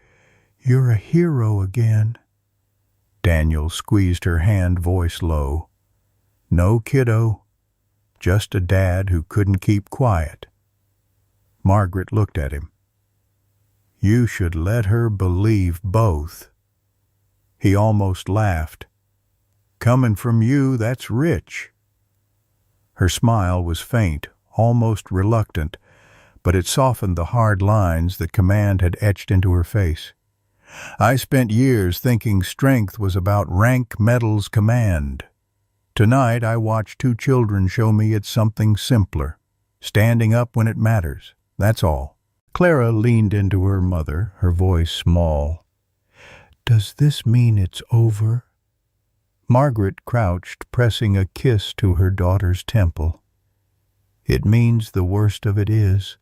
"you're a hero again." Daniel squeezed her hand, voice low. "No, kiddo. Just a dad who couldn't keep quiet." Margaret looked at him. "You should let her believe both." He almost laughed. "Coming from you, that's rich." Her smile was faint, almost reluctant, but it softened the hard lines that command had etched into her face. "I spent years thinking strength was about rank medals command. Tonight I watched two children show me it's something simpler, standing up when it matters, that's all." Clara leaned into her mother, her voice small. "Does this mean it's over?" Margaret crouched, pressing a kiss to her daughter's temple. "It means the worst of it is,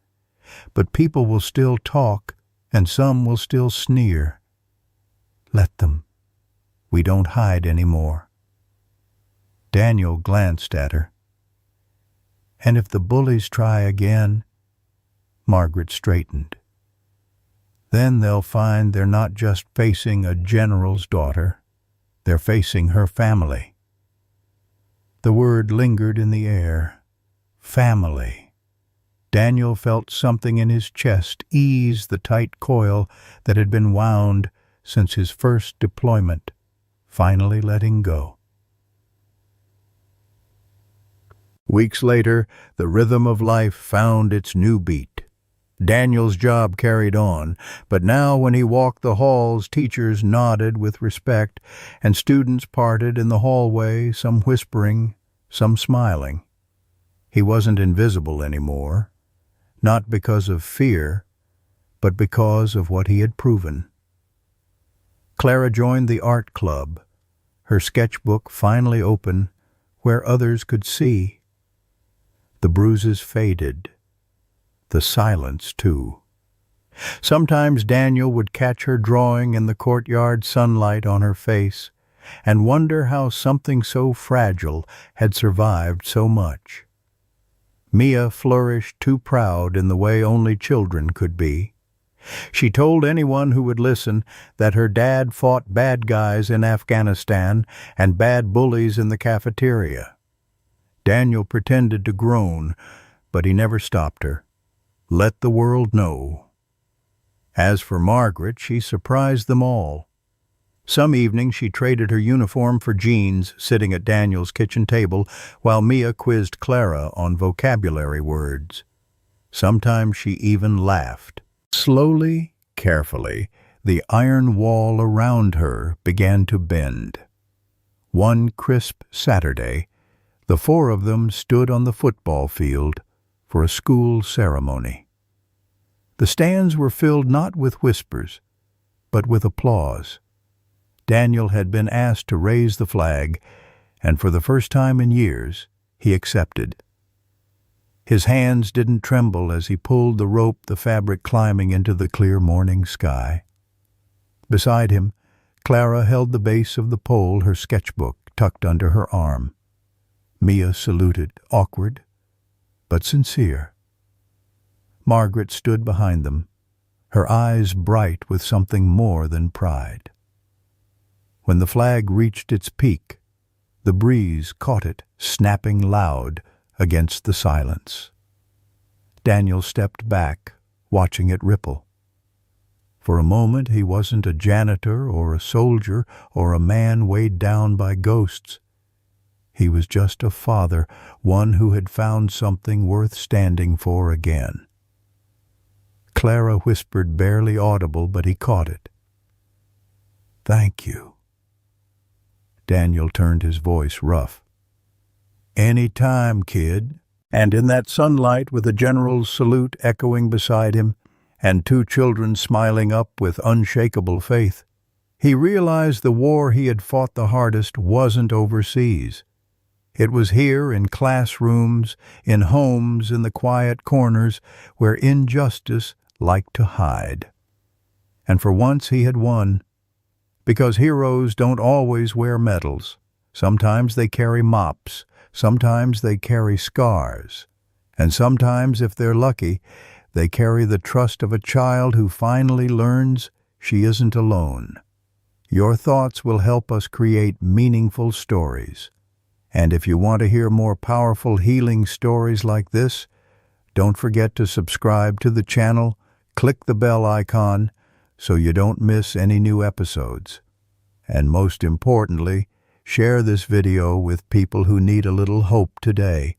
but people will still talk, and some will still sneer. Let them. We don't hide anymore." Daniel glanced at her. "And if the bullies try again," Margaret straightened, "then they'll find they're not just facing a general's daughter, they're facing her family." The word lingered in the air. Family. Daniel felt something in his chest ease the tight coil that had been wound since his first deployment, finally letting go. Weeks later, the rhythm of life found its new beat. Daniel's job carried on, but now when he walked the halls, teachers nodded with respect, and students parted in the hallway, some whispering, some smiling. He wasn't invisible anymore, not because of fear, but because of what he had proven. Clara joined the art club, her sketchbook finally open where others could see. The bruises faded. The silence, too. Sometimes Daniel would catch her drawing in the courtyard sunlight on her face and wonder how something so fragile had survived so much. Mia flourished too proud in the way only children could be. She told anyone who would listen that her dad fought bad guys in Afghanistan and bad bullies in the cafeteria. Daniel pretended to groan, but he never stopped her. Let the world know. As for Margaret, she surprised them all. Some evening she traded her uniform for jeans, sitting at Daniel's kitchen table, while Mia quizzed Clara on vocabulary words. Sometimes she even laughed. Slowly, carefully, the iron wall around her began to bend. One crisp Saturday, the four of them stood on the football field for a school ceremony. The stands were filled not with whispers, but with applause. Daniel had been asked to raise the flag, and for the first time in years, he accepted. His hands didn't tremble as he pulled the rope, the fabric climbing into the clear morning sky. Beside him, Clara held the base of the pole, her sketchbook tucked under her arm. Mia saluted, awkward, but sincere. Margaret stood behind them, her eyes bright with something more than pride. When the flag reached its peak, the breeze caught it, snapping loud against the silence. Daniel stepped back, watching it ripple. For a moment, he wasn't a janitor or a soldier or a man weighed down by ghosts. He was just a father, one who had found something worth standing for again. Clara whispered, barely audible, but he caught it. "Thank you." Daniel turned his voice rough. "Any time, kid." And in that sunlight, with the general's salute echoing beside him, and two children smiling up with unshakable faith, he realized the war he had fought the hardest wasn't overseas. It was here, in classrooms, in homes, in the quiet corners where injustice liked to hide. And for once he had won, because heroes don't always wear medals. Sometimes they carry mops, sometimes they carry scars, and sometimes, if they're lucky, they carry the trust of a child who finally learns she isn't alone. Your thoughts will help us create meaningful stories. And if you want to hear more powerful healing stories like this, don't forget to subscribe to the channel, click the bell icon so you don't miss any new episodes. And most importantly, share this video with people who need a little hope today.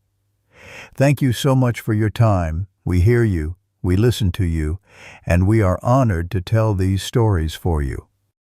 Thank you so much for your time. We hear you, we listen to you, and we are honored to tell these stories for you.